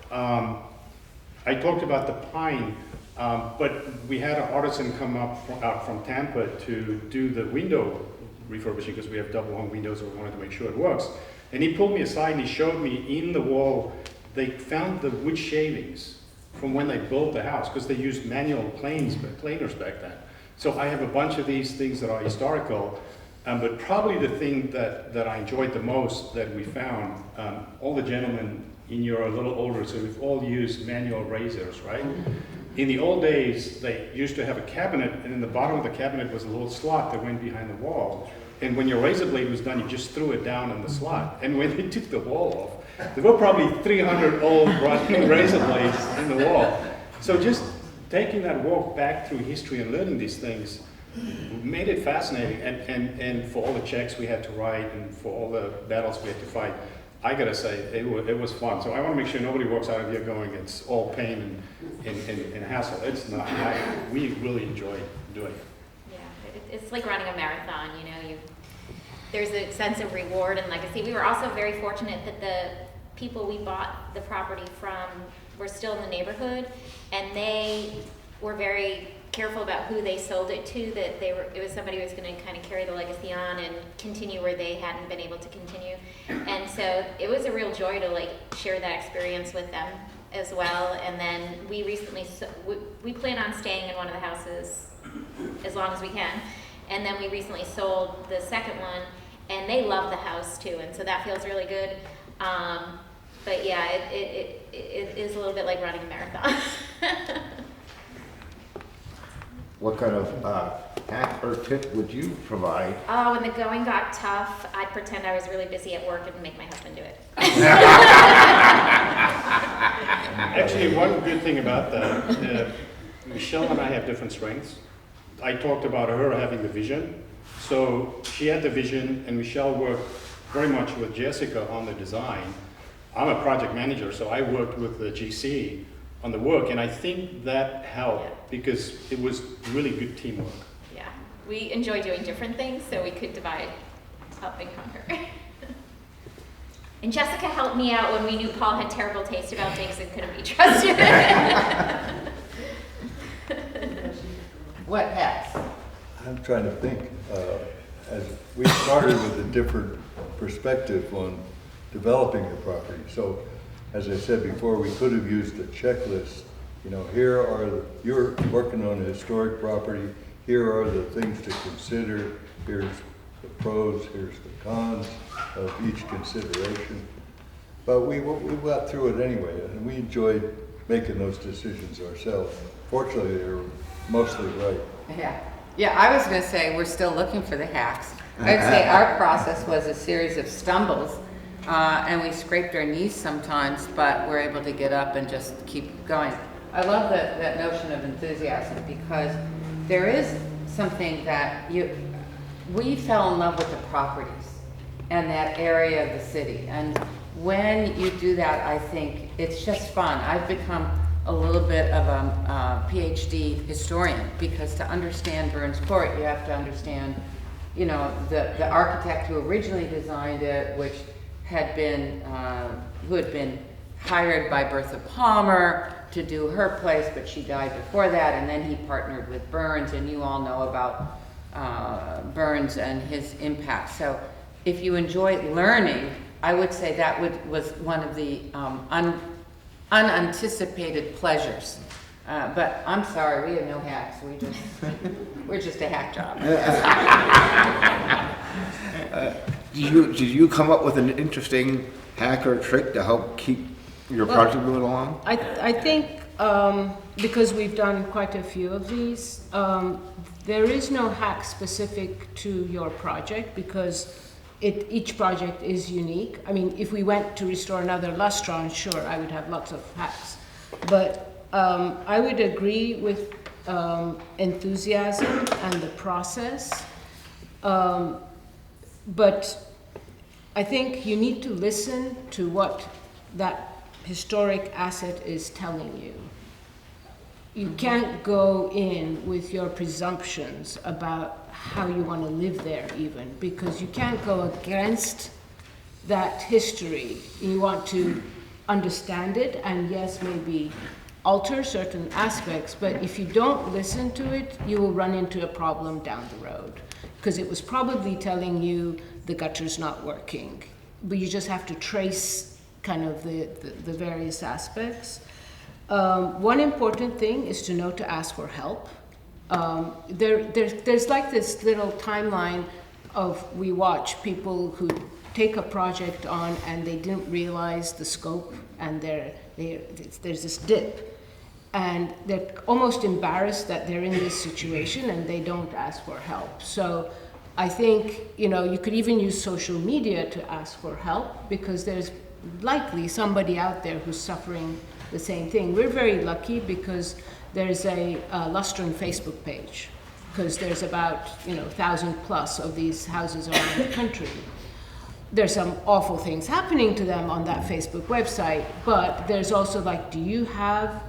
I talked about the pine, but we had an artisan come out from Tampa to do the window refurbishing because we have double hung windows and we wanted to make sure it works. And he pulled me aside and he showed me in the wall, they found the wood shavings from when they built the house because they used manual planers back then. So I have a bunch of these things that are historical. But probably the thing that I enjoyed the most that we found, all the gentlemen in here are a little older, so we've all used manual razors, right? In the old days, they used to have a cabinet, and in the bottom of the cabinet was a little slot that went behind the wall. And when your razor blade was done, you just threw it down in the slot. And when they took the wall off, there were probably 300 old rotten razor blades in the wall. So just taking that walk back through history and learning these things made it fascinating, and for all the checks we had to write and for all the battles we had to fight, I gotta say, it was fun. So I want to make sure nobody walks out of here going, it's all pain and hassle. It's not. We really enjoy doing it. Yeah, it's like running a marathon, you know, there's a sense of reward and legacy. We were also very fortunate that the people we bought the property from were still in the neighborhood, and they were very careful about who they sold it to, that it was somebody who was going to kind of carry the legacy on and continue where they hadn't been able to continue. And so it was a real joy to like share that experience with them as well. And then we recently, we plan on staying in one of the houses as long as we can. And then we recently sold the second one, and they love the house too. And so that feels really good. But yeah, it is a little bit like running a marathon. What kind of hack or tip would you provide? Oh, when the going got tough, I'd pretend I was really busy at work and make my husband do it. Actually, one good thing about that, Michelle and I have different strengths. I talked about her having the vision. So she had the vision, and Michelle worked very much with Jessica on the design. I'm a project manager, so I worked with the GC on the work, and I think that helped because it was really good teamwork. Yeah. we enjoy doing different things, so we could divide up and conquer. And Jessica helped me out when we knew Paul had terrible taste about things and couldn't be trusted. What hacks? I'm trying to think, as we started with a different perspective on developing the property. So, as I said before, we could have used a checklist. You know, you're working on a historic property, here are the things to consider, here's the pros, here's the cons of each consideration. But we got through it anyway, and we enjoyed making those decisions ourselves. Fortunately, they were mostly right. Yeah, I was gonna say, we're still looking for the hacks. I'd say our process was a series of stumbles, and we scraped our knees sometimes, but we're able to get up and just keep going. I love that notion of enthusiasm, because there is something that we fell in love with the properties and that area of the city. And when you do that, I think it's just fun. I've become a little bit of a PhD historian, because to understand Burns Court, you have to understand, you know, the architect who originally designed it, which had been, who had been hired by Bertha Palmer to do her place, but she died before that, and then he partnered with Burns, and you all know about Burns and his impact. So if you enjoy learning, I would say that was one of the unanticipated pleasures. But I'm sorry, we have no hacks. We're just a hack job. Did you come up with an interesting hack or trick to help keep your project moving along? I think because we've done quite a few of these, there is no hack specific to your project, because each project is unique. I mean, if we went to restore another restaurant, sure, I would have lots of hacks. But I would agree with enthusiasm and the process. But I think you need to listen to what that historic asset is telling you. You can't go in with your presumptions about how you want to live there even, because you can't go against that history. You want to understand it and yes, maybe alter certain aspects, but if you don't listen to it, you will run into a problem down the road, because it was probably telling you the gutter's not working, but you just have to trace kind of the various aspects. One important thing is to know to ask for help. There's like this little timeline of, we watch people who take a project on and they didn't realize the scope, and there's this dip, and they're almost embarrassed that they're in this situation and they don't ask for help. So I think, you know, you could even use social media to ask for help, because there's likely somebody out there who's suffering the same thing. We're very lucky because there's a Lustern Facebook page, because there's about 1,000+ of these houses around the country. There's some awful things happening to them on that Facebook website, but there's also like, do you have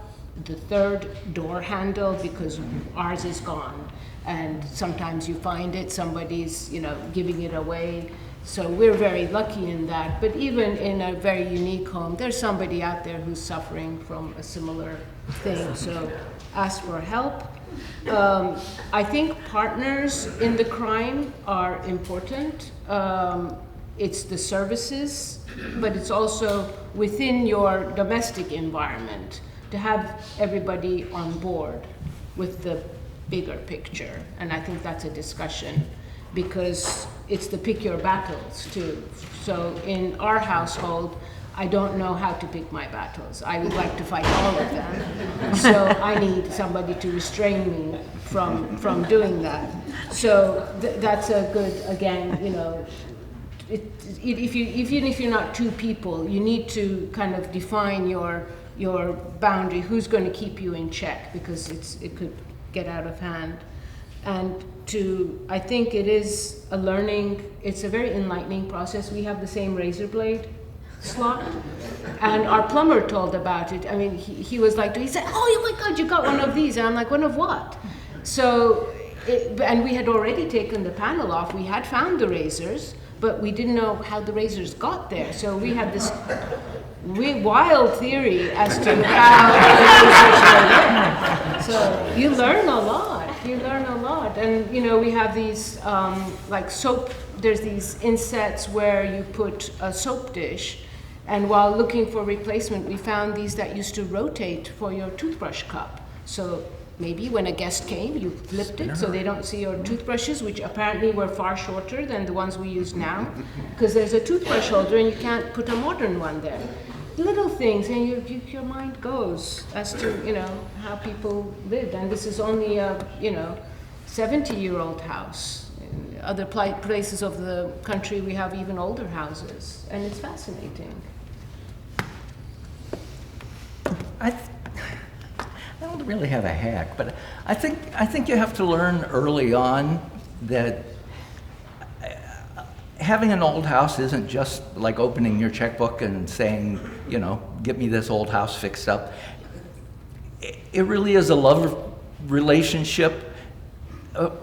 the third door handle, because ours is gone, and sometimes you find it, somebody's giving it away. So we're very lucky in that. But even in a very unique home, there's somebody out there who's suffering from a similar thing. So ask for help. I think partners in the crime are important. It's the services, but it's also within your domestic environment to have everybody on board with the bigger picture. And I think that's a discussion, because it's the pick your battles too. So in our household, I don't know how to pick my battles. I would like to fight all of them. So I need somebody to restrain me from doing that. So that's a good, again, even if you're not two people, you need to kind of define your boundary, who's going to keep you in check, because it could get out of hand. And I think it is a learning, it's a very enlightening process. We have the same razor blade slot, and our plumber told about it. I mean, he was like, he said, oh my God, you got one of these. And I'm like, one of what? So And we had already taken the panel off. We had found the razors, but we didn't know how the razors got there. So we had this wild theory as to how the razors were there. So you learn a lot. You learn a lot. And, you know, we have these, like soap, there's these insets where you put a soap dish. And while looking for replacement, we found these that used to rotate for your toothbrush cup. So maybe when a guest came, you flipped it so they don't see your toothbrushes, which apparently were far shorter than the ones we use now, because there's a toothbrush holder and you can't put a modern one there. Little things, and your mind goes as to, you know, how people lived. And this is only a, you know, 70-year-old house. In other places of the country, we have even older houses, and it's fascinating. I don't really have a hack, but I think you have to learn early on that having an old house isn't just like opening your checkbook and saying, you know, get me this old house fixed up. It really is a love relationship.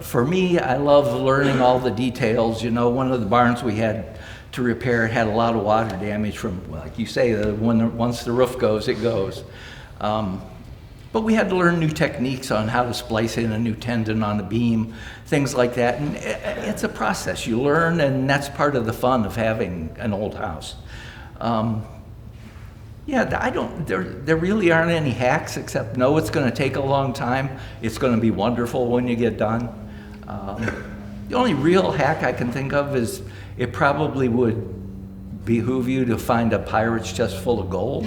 For me, I love learning all the details. You know, one of the barns we had to repair had a lot of water damage from, like you say, once the roof goes, it goes. But we had to learn new techniques on how to splice in a new tendon on a beam, things like that. And it's a process. You learn, and that's part of the fun of having an old house. There really aren't any hacks except know it's going to take a long time. It's going to be wonderful when you get done. The only real hack I can think of is it probably would behoove you to find a pirate's chest full of gold.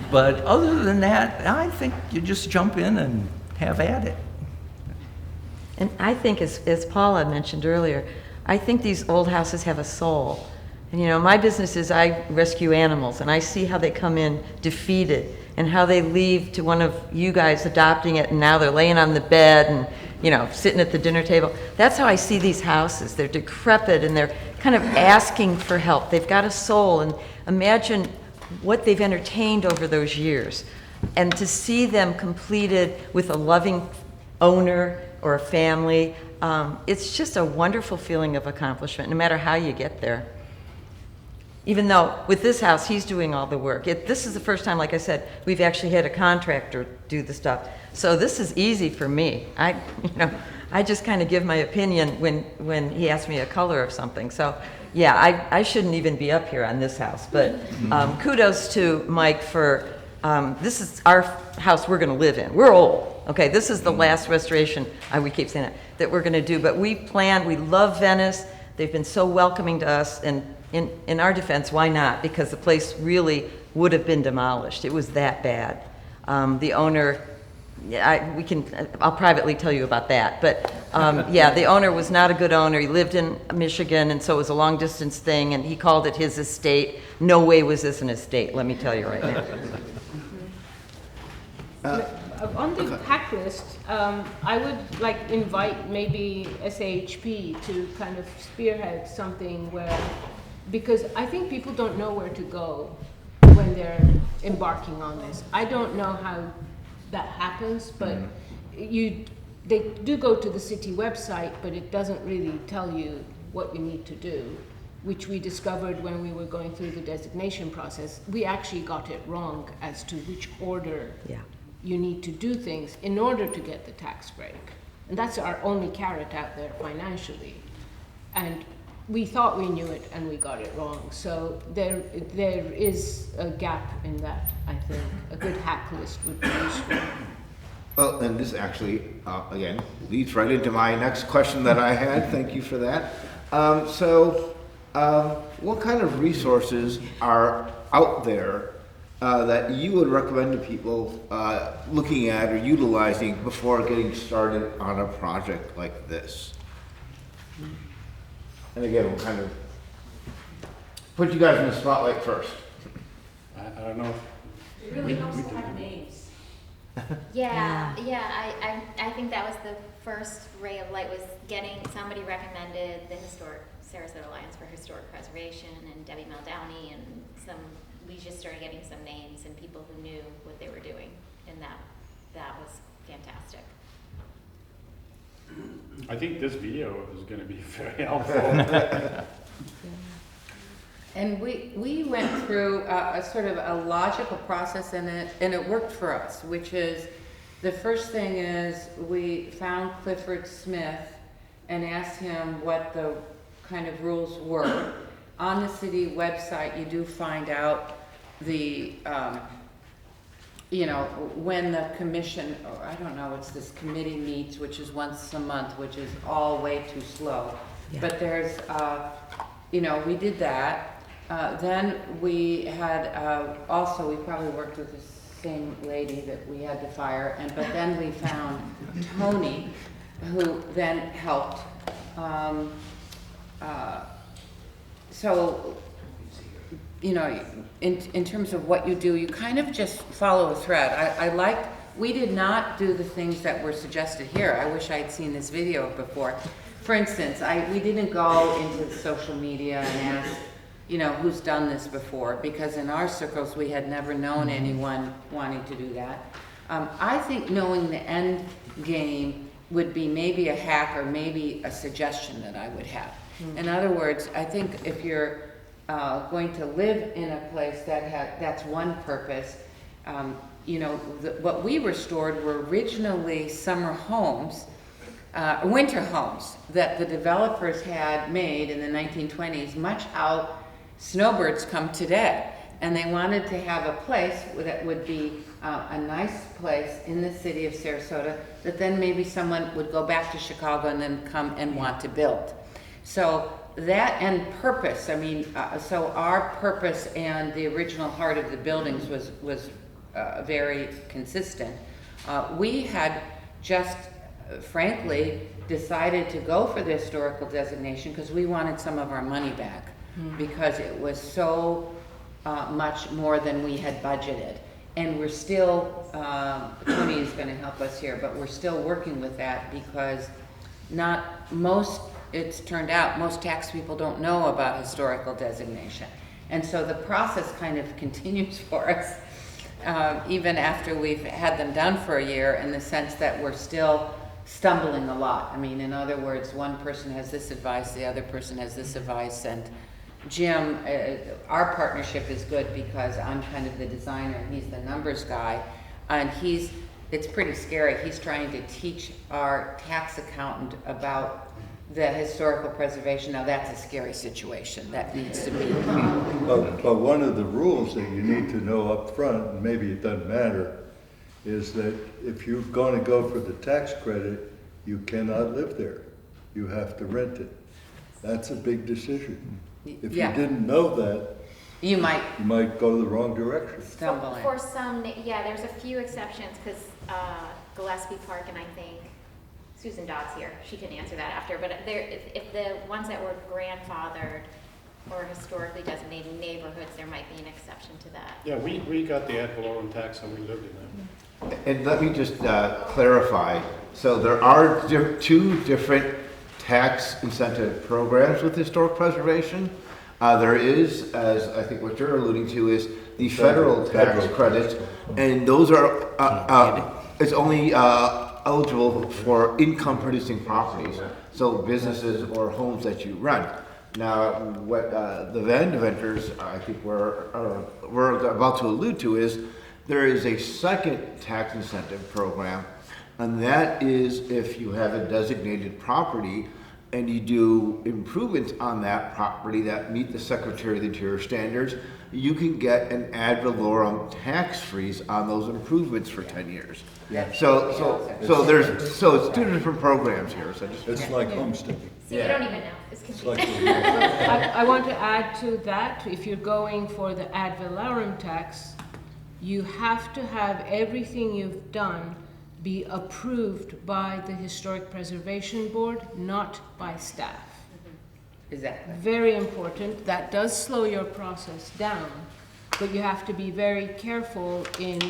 But other than that, I think you just jump in and have at it. And I think, as Paula mentioned earlier, I think these old houses have a soul. And you know, my business is I rescue animals, and I see how they come in defeated and how they leave to one of you guys adopting it, and now they're laying on the bed and, you know, sitting at the dinner table. That's how I see these houses. They're decrepit and they're kind of asking for help. They've got a soul, and imagine what they've entertained over those years. And to see them completed with a loving owner or a family, it's just a wonderful feeling of accomplishment, no matter how you get there. Even though with this house, he's doing all the work. This is the first time, like I said, we've actually had a contractor do the stuff. So this is easy for me. I just kind of give my opinion when he asks me a color of something. So yeah, I shouldn't even be up here on this house. But kudos to Mike for, this is our house we're going to live in. We're old. Okay, this is the last restoration, we keep saying that we're going to do. But we love Venice. They've been so welcoming to us, and in our defense, why not? Because the place really would have been demolished. It was that bad. The owner, I'll privately tell you about that. But yeah, the owner was not a good owner. He lived in Michigan, and so it was a long distance thing, and he called it his estate. No way was this an estate, let me tell you right now. On the hack list, I would like invite maybe SAHP to kind of spearhead something where, because I think people don't know where to go when they're embarking on this. I don't know how that happens, but they do go to the city website, but it doesn't really tell you what you need to do, which we discovered when we were going through the designation process. We actually got it wrong as to which order you need to do things in order to get the tax break. And that's our only carrot out there financially. And we thought we knew it and we got it wrong. So there is a gap in that, I think. A good hack list would be useful. Well, and this actually, again, leads right into my next question that I had. Thank you for that. What kind of resources are out there that you would recommend to people looking at or utilizing before getting started on a project like this? And again, we'll kind of put you guys in the spotlight first. I don't know. It really helps to have names. I think that was the first ray of light, was getting, somebody recommended the historic Sarasota Alliance for Historic Preservation and Debbie Maldowney, and we just started getting some names and people who knew what they were doing, and that was fantastic. I think this video is gonna be very helpful. And we went through a sort of a logical process and it worked for us, which is, the first thing is we found Clifford Smith and asked him what the kind of rules were. On the city website, you do find out the, when the commission, or I don't know, it's this committee meets, which is once a month, which is all way too slow. Yeah. But there's, we did that. Then we had, also, we probably worked with the same lady that we had to fire, but then we found Tony, who then helped. So, in terms of what you do, you kind of just follow a thread. We did not do the things that were suggested here. I wish I had seen this video before. For instance, we didn't go into social media and ask, who's done this before, because in our circles we had never known anyone wanting to do that. I think knowing the end game would be maybe a hack or maybe a suggestion that I would have. In other words, I think if you're going to live in a place that's one purpose, what we restored were originally summer homes, winter homes that the developers had made in the 1920s, much how snowbirds come today. And they wanted to have a place that would be a nice place in the city of Sarasota that then maybe someone would go back to Chicago and then come and want to build. So that and purpose, so our purpose and the original heart of the buildings was very consistent. We had just, frankly, decided to go for the historical designation because we wanted some of our money back, because it was so much more than we had budgeted. And we're still, Tony is going to help us here, but we're still working with that because it's turned out most tax people don't know about historical designation. And so the process kind of continues for us, even after we've had them done for a year, in the sense that we're still stumbling a lot. In other words, one person has this advice, the other person has this advice, and Jim, our partnership is good because I'm kind of the designer and he's the numbers guy, and it's pretty scary. He's trying to teach our tax accountant about the historical preservation. Now that's a scary situation. That needs to be. But one of the rules that you need to know up front, and maybe it doesn't matter, is that if you're going to go for the tax credit, you cannot live there. You have to rent it. That's a big decision. If you didn't know that, you might go the wrong direction. Stumble in. For some, there's a few exceptions, because Gillespie Park, and I think Susan Dodd's here, she can answer that after, but if the ones that were grandfathered or historically designated neighborhoods, there might be an exception to that. Yeah, we got the ad valorem tax and we lived in them. And let me just clarify. So there are two different tax incentive programs with historic preservation. There is, as I think what you're alluding to, is the federal tax credits, and those are it's only eligible for income producing properties, so businesses or homes that you rent. Now, what the Deventers, I think we're about to allude to, is there is a second tax incentive program, and that is if you have a designated property and you do improvements on that property that meet the Secretary of the Interior standards, you can get an ad valorem tax freeze on those improvements for 10 years. Yeah. So it's two different programs here. So It's like homesteading. See, you don't even know. It's It's confusing. like I want to add to that, if you're going for the ad valorem tax, you have to have everything you've done be approved by the Historic Preservation Board, not by staff. Exactly. Very important. That does slow your process down, but you have to be very careful in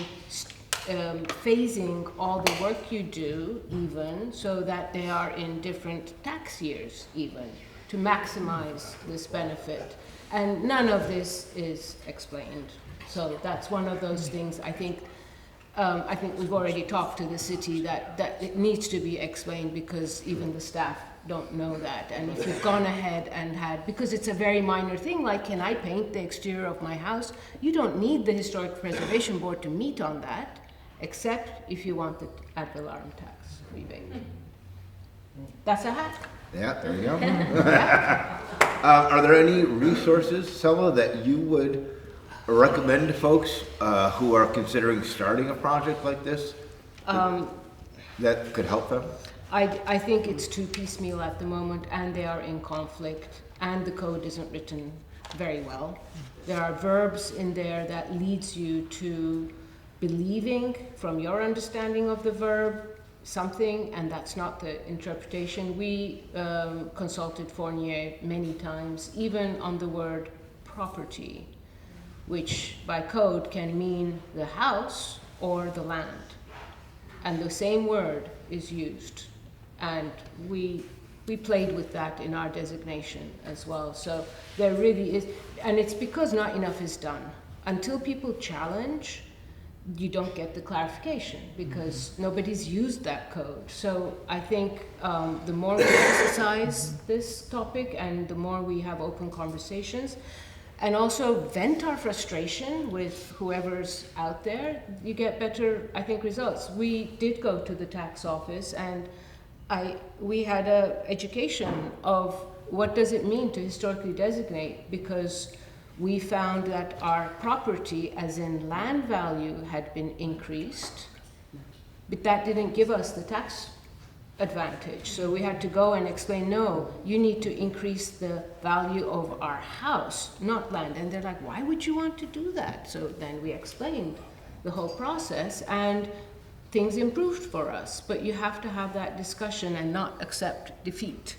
phasing all the work you do, even so that they are in different tax years, even to maximize this benefit. And none of this is explained. So that's one of those things I think I think we've already talked to the city that it needs to be explained because even the staff don't know that. And if you've gone ahead and had, because it's a very minor thing, like can I paint the exterior of my house? You don't need the Historic Preservation Board to meet on that, except if you want the ad valorem tax rebate. That's a hack. Yeah, there you go. Are there any resources, Selma, that you would recommend to folks who are considering starting a project like this that could help them? I think it's too piecemeal at the moment, and they are in conflict, and the code isn't written very well. There are verbs in there that leads you to believing, from your understanding of the verb, something, and that's not the interpretation. We consulted Fournier many times, even on the word property, which by code can mean the house or the land. And the same word is used. And we played with that in our designation as well. So there really is, and it's because not enough is done. Until people challenge, you don't get the clarification because nobody's used that code. So I think the more we exercise this topic and the more we have open conversations, and also vent our frustration with whoever's out there, you get better, I think, results. We did go to the tax office and we had an education of what does it mean to historically designate, because we found that our property, as in land value, had been increased, but that didn't give us the tax advantage. So we had to go and explain, no, you need to increase the value of our house, not land. And they're like, why would you want to do that? So then we explained the whole process, and things improved for us. But you have to have that discussion and not accept defeat.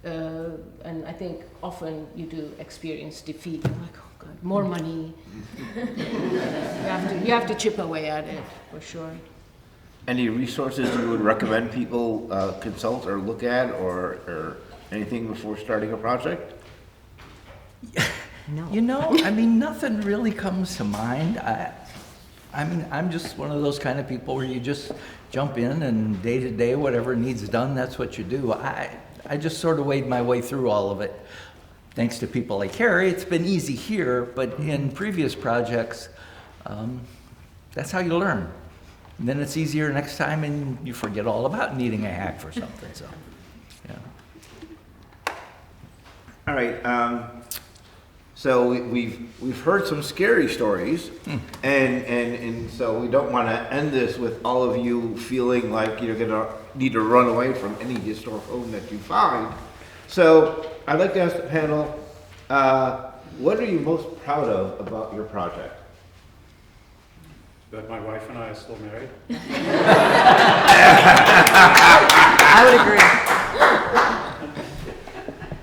And I think often you do experience defeat. You're like, oh God, more money. You have to chip away at it, for sure. Any resources you would recommend people consult or look at or anything before starting a project? No. You know, I mean, nothing really comes to mind. I mean, I'm just one of those kind of people where you just jump in and day to day, whatever needs done, that's what you do. I just sort of wade my way through all of it. Thanks to people like Harry, it's been easy here, but in previous projects, that's how you learn. And then it's easier next time and you forget all about needing a hack for something, so, yeah. All right, so we've heard some scary stories, and so we don't want to end this with all of you feeling like you're gonna need to run away from any historic home that you find. So I'd like to ask the panel, what are you most proud of about your project? That my wife and I are still married. I would agree.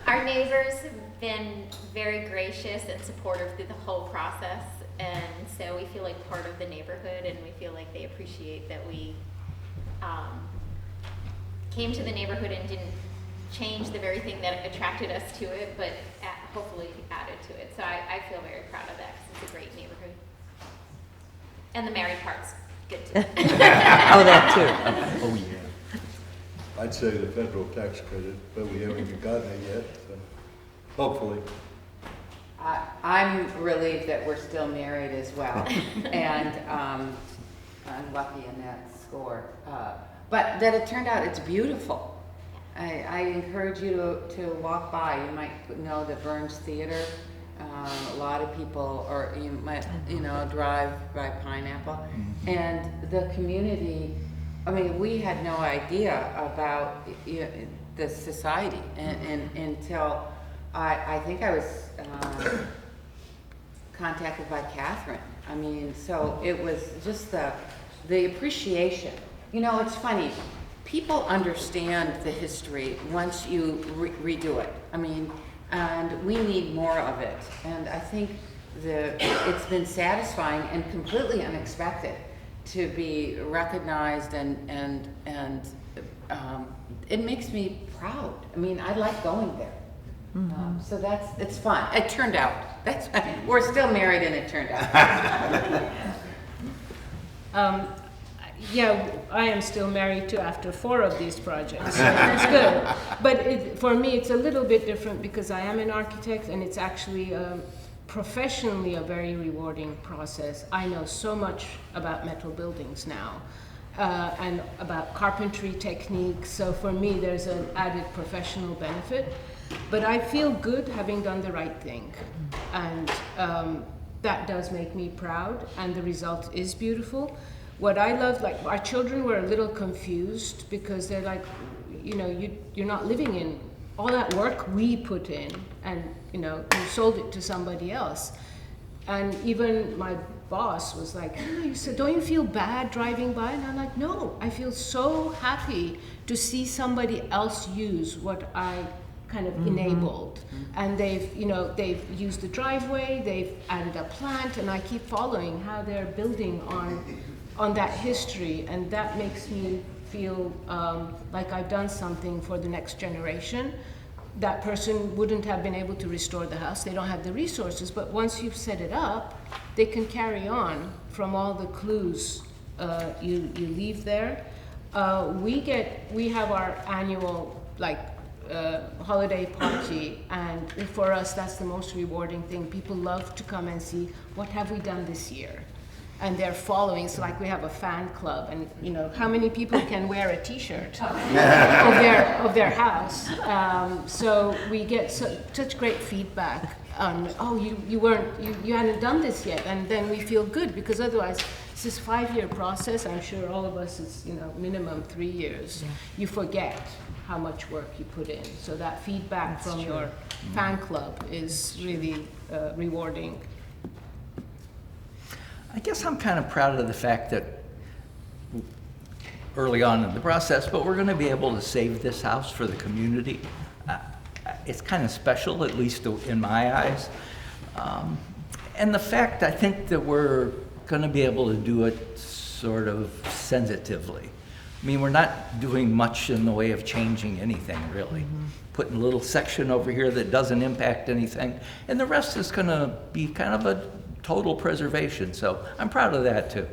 Our neighbors have been very gracious and supportive through the whole process, and so we feel like part of the neighborhood, and we feel like they appreciate that we came to the neighborhood and didn't change the very thing that attracted us to it, but hopefully added to it. So I feel very proud of that because it's a great neighborhood. And the married part's good too. Oh, that too. Oh, yeah. I'd say the federal tax credit, but we haven't even gotten it yet, so hopefully. I'm relieved that we're still married as well, and I'm lucky in that score. But that it turned out it's beautiful. I encourage you to walk by. You might know the Burns Theater. A lot of people, or you might, drive by Pineapple. And the community, I mean, we had no idea about the society until I think I was contacted by Catherine. I mean, so it was just the appreciation. It's funny. People understand the history once you redo it. I mean, and we need more of it. And I think it's been satisfying and completely unexpected to be recognized, and it makes me proud. I mean, I like going there. So it's fun. It turned out. We're still married, and it turned out. yeah, I am still married to after 4 of these projects, so it's good. But for me, it's a little bit different because I am an architect, and it's actually professionally a very rewarding process. I know so much about metal buildings now, and about carpentry techniques, so for me, there's an added professional benefit. But I feel good having done the right thing, and that does make me proud, and the result is beautiful. What I love, like our children were a little confused because they're like, you know, you're not living in all that work we put in, and you know, you sold it to somebody else. And even my boss was like, oh, you said, don't you feel bad driving by? And I'm like, no, I feel so happy to see somebody else use what I kind of enabled. And they've used the driveway, they've added a plant, and I keep following how they're building on that history, and that makes me feel like I've done something for the next generation. That person wouldn't have been able to restore the house, they don't have the resources, but once you've set it up, they can carry on from all the clues you leave there. We have our annual holiday party, and for us that's the most rewarding thing. People love to come and see what have we done this year, and they're following. It's like we have a fan club, and you know how many people can wear a T-shirt of their house. So we get such great feedback on, oh, you hadn't done this yet, and then we feel good because otherwise it's this 5-year process. I'm sure all of us, it's minimum 3 years. Yeah. You forget how much work you put in. So that feedback from your fan club is really rewarding. I guess I'm kind of proud of the fact that early on in the process, but we're going to be able to save this house for the community. It's kind of special, at least in my eyes. And the fact, I think, that we're going to be able to do it sort of sensitively. I mean, we're not doing much in the way of changing anything, really. Putting a little section over here that doesn't impact anything, and the rest is going to be kind of a total preservation. So I'm proud of that, too.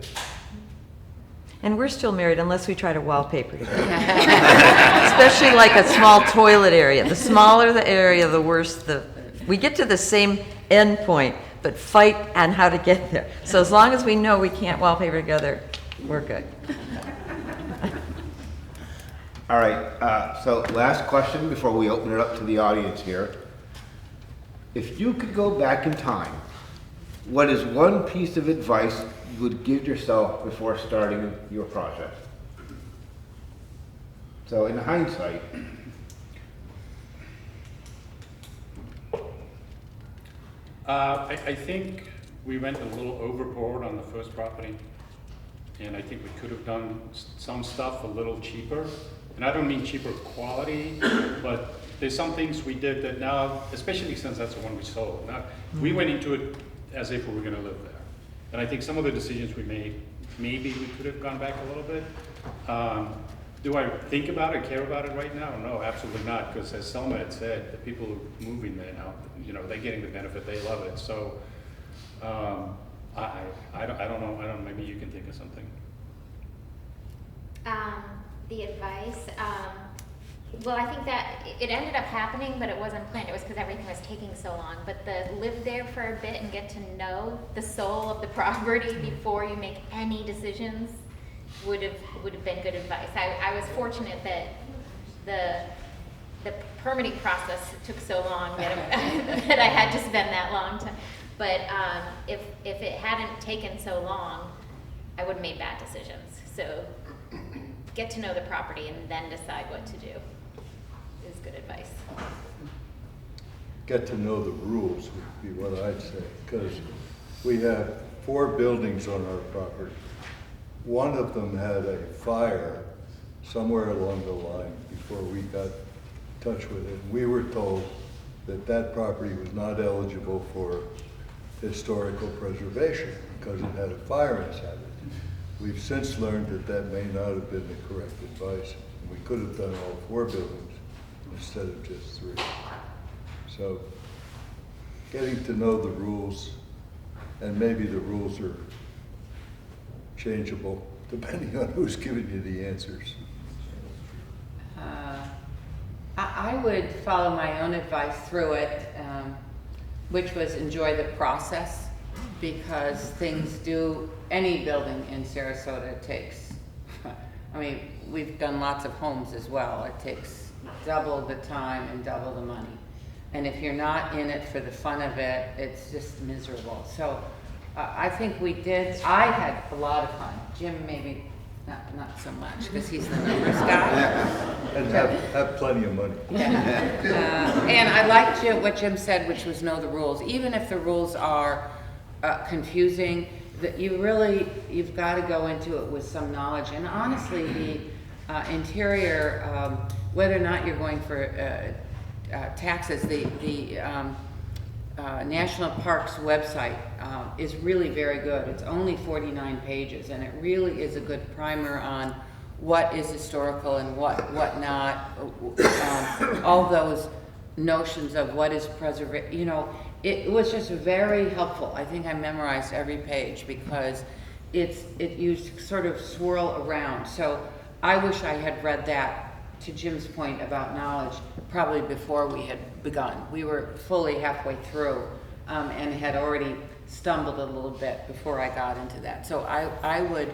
And we're still married unless we try to wallpaper together. Especially like a small toilet area. The smaller the area, the worse we get to the same end point, but fight on how to get there. So as long as we know we can't wallpaper together, we're good. All right, so last question before we open it up to the audience here. If you could go back in time, what is one piece of advice you would give yourself before starting your project? So in hindsight, I think we went a little overboard on the first property, and I think we could have done some stuff a little cheaper. And I don't mean cheaper quality, but there's some things we did that now, especially since that's the one we sold, now, we went into it as if we were gonna live there. And I think some of the decisions we made, maybe we could have gone back a little bit. Do I think about it, care about it right now? No, absolutely not, because as Selma had said, the people who are moving there now, they're getting the benefit, they love it. So I don't know, maybe you can think of something. The advice, well, I think that it ended up happening, but it wasn't planned. It was because everything was taking so long. But live there for a bit and get to know the soul of the property before you make any decisions would have been good advice. I was fortunate that the permitting process took so long that I had to spend that long time. But if it hadn't taken so long, I would have made bad decisions. So get to know the property and then decide what to do is good advice. Get to know the rules would be what I'd say, because we have 4 buildings on our property. One of them had a fire somewhere along the line before we got in touch with it. We were told that that property was not eligible for historical preservation because it had a fire inside it. We've since learned that that may not have been the correct advice. We could have done all 4 buildings instead of just 3. So getting to know the rules, and maybe the rules are changeable, depending on who's giving you the answers. I would follow my own advice through it, which was enjoy the process, because things do, any building in Sarasota takes, I mean, we've done lots of homes as well. It takes double the time and double the money. And if you're not in it for the fun of it, it's just miserable. So I think we did, I had a lot of fun. Jim maybe not so much, because he's the numbers guy. And have plenty of money. Yeah. And I liked what Jim said, which was know the rules. Even if the rules are confusing, that you've got to go into it with some knowledge. And honestly, the interior, whether or not you're going for taxes, the National Parks website is really very good. It's only 49 pages, and it really is a good primer on what is historical and what not. All those notions of what is preservation, you know, it was just very helpful. I think I memorized every page because you sort of swirl around. So I wish I had read that, to Jim's point about knowledge, probably before we had begun. We were fully halfway through and had already stumbled a little bit before I got into that. So I would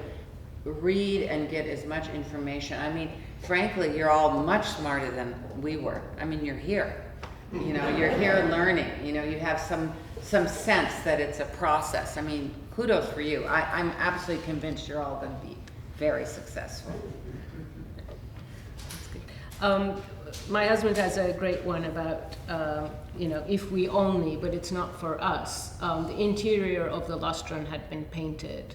read and get as much information. I mean, frankly, you're all much smarter than we were. I mean, you're here. You know, you're here learning. You know, you have some sense that it's a process. I mean, kudos for you. I'm absolutely convinced you're all going to be very successful. My husband has a great one about, you know, if we only, but it's not for us. The interior of the Lustron had been painted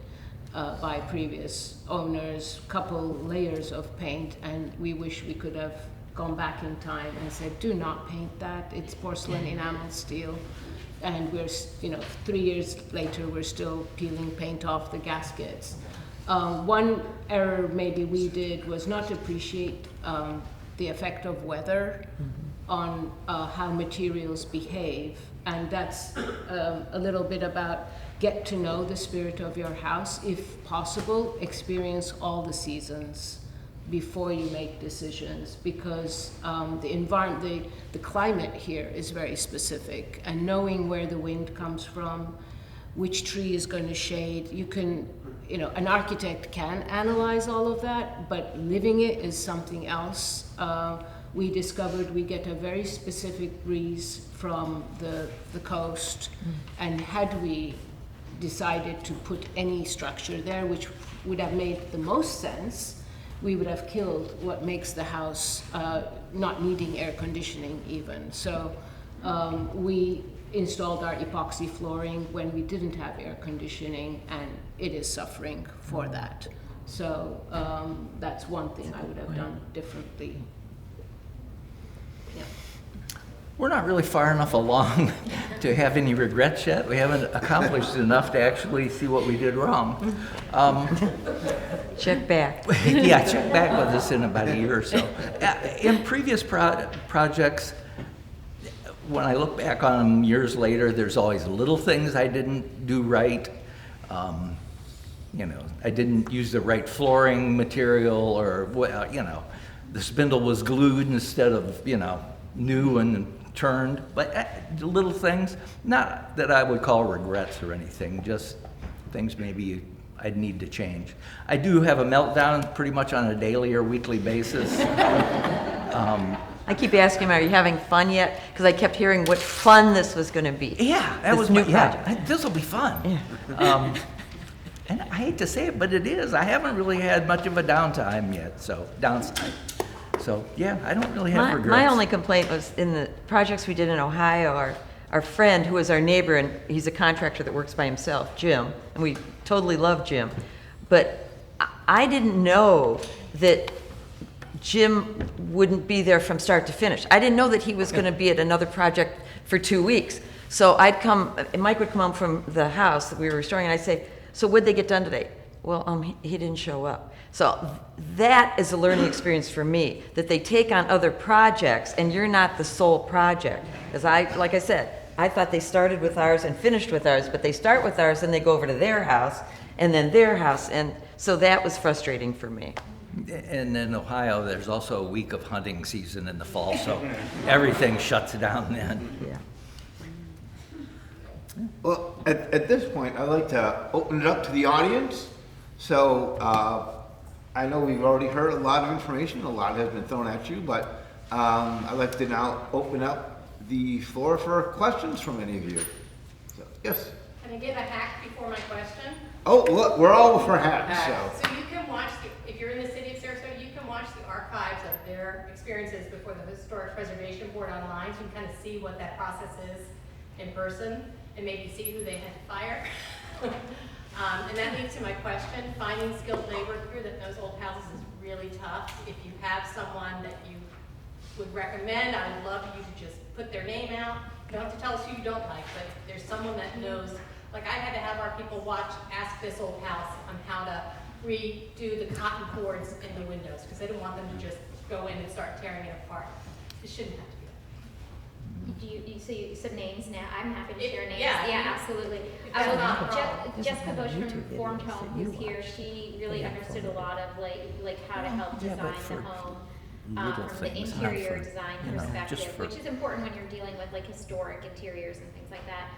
by previous owners, couple layers of paint, and we wish we could have gone back in time and said, do not paint that. It's porcelain enamel steel. And we're, you know, 3 years later, we're still peeling paint off the gaskets. One error maybe we did was not appreciate the effect of weather on how materials behave. And that's a little bit about get to know the spirit of your house. If possible, experience all the seasons before you make decisions, because the environment, the climate here is very specific, and knowing where the wind comes from, which tree is going to shade, you can, you know, an architect can analyze all of that, but living it is something else. We discovered we get a very specific breeze from the coast, and had we decided to put any structure there, which would have made the most sense, we would have killed what makes the house not needing air conditioning even. So we installed our epoxy flooring when we didn't have air conditioning, and it is suffering for that. So that's one thing I would have done differently. Yeah. We're not really far enough along to have any regrets yet. We haven't accomplished enough to actually see what we did wrong. Check back. Yeah, check back with us in about a year or so. In previous projects, when I look back on them years later, there's always little things I didn't do right. You know, I didn't use the right flooring material, or, you know, the spindle was glued instead of, you know, new and turned. But little things, not that I would call regrets or anything, just things maybe I'd need to change. I do have a meltdown pretty much on a daily or weekly basis. I keep asking him, are you having fun yet? Because I kept hearing what fun this was going to be. Yeah, that was new project. project. This will be fun. Yeah. And I hate to say it, but it is. I haven't really had much of a downtime yet, downside. So yeah, I don't really have regrets. My only complaint was in the projects we did in Ohio, our friend who was our neighbor, and he's a contractor that works by himself, Jim, and we totally love Jim, but I didn't know that Jim wouldn't be there from start to finish. I didn't know that he was going to be at another project for 2 weeks. So I'd come, and Mike would come home from the house that we were restoring, and I'd say, so what'd they get done today? Well, he didn't show up. So that is a learning experience for me, that they take on other projects, and you're not the sole project. Because like I said, I thought they started with ours and finished with ours, but they start with ours and they go over to their house, and then their house. And So that was frustrating for me. And in Ohio, there's also a week of hunting season in the fall, so everything shuts down then. Yeah. Well, at this point, I'd like to open it up to the audience. So I know we've already heard a lot of information, a lot has been thrown at you, but I'd like to now open up the floor for questions from any of you. So, yes? Can I give a hack before my question? Oh, look, we're all for hats, so. So you can watch, if you're in the city of Sarasota, you can watch the archives of their experiences before the Historic Preservation Board online, so you can kind of see what that process is in person, and maybe see who they had to fire. And that leads to my question. Finding skilled labor here that knows old houses is really tough. If you have someone that you would recommend, I would love you to just put their name out. You don't have to tell us who you don't like, but if there's someone that knows, like I had to have our people watch Ask This Old House on how to redo the cotton cords in the windows, because I didn't want them to just go in and start tearing it apart. It shouldn't have to be that. So you some names now. I'm happy to share names. Yeah. Absolutely. That's not a problem. Jessica Bush from Formed Home, who's here, she really understood a lot of like how to help Yeah, design but for the home little from the things, not interior for, design you know, just perspective, for- which is important when you're dealing with like historic interiors and things like that.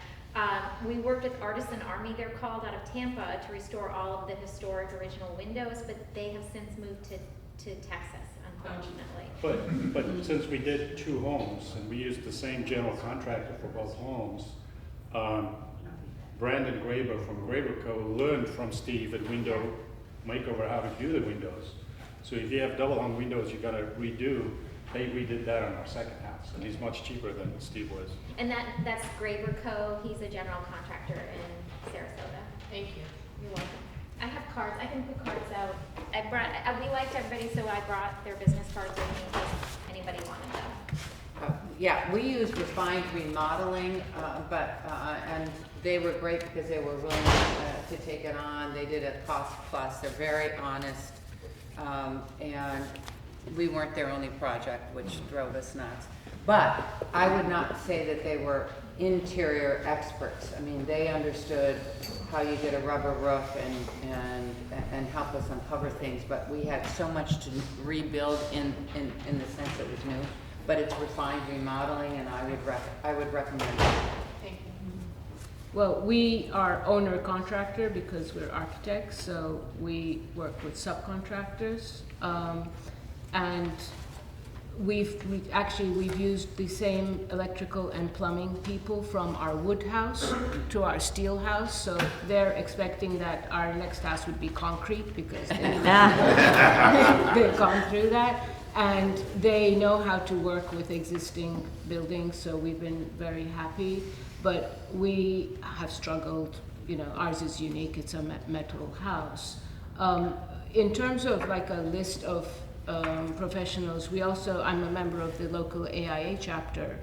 We worked with Artisan Army, they're called, out of Tampa, to restore all of the historic original windows, but they have since moved to Texas, unfortunately. But since we did 2 homes and we used the same general contractor for both homes, Brandon Graber from Graber Co. learned from Steve at Window Makeover how to do the windows. So if you have double hung windows you gotta redo, they redid that on our second house, and he's much cheaper than Steve was. And that's Graber Co. He's a general contractor in Sarasota. Thank you. You're welcome. I have cards. I can put cards out. We liked everybody, so I brought their business cards with me in case anybody wanted them. Yeah, we used Refined Remodeling, and they were great because they were willing to take it on. They did a cost plus. They're very honest, and we weren't their only project, which drove us nuts. But I would not say that they were interior experts. I mean, they understood how you get a rubber roof and help us uncover things, but we had so much to rebuild in the sense that it was new. But it's Refined Remodeling, and I would recommend it. Thank you. Well, we are owner contractor because we're architects, so we work with subcontractors. And we've used the same electrical and plumbing people from our wood house to our steel house, so they're expecting that our next house would be concrete because they've gone through that. And they know how to work with existing buildings, so we've been very happy. But we have struggled, ours is unique, it's a metal house. In terms of like a list of professionals, I'm a member of the local AIA chapter,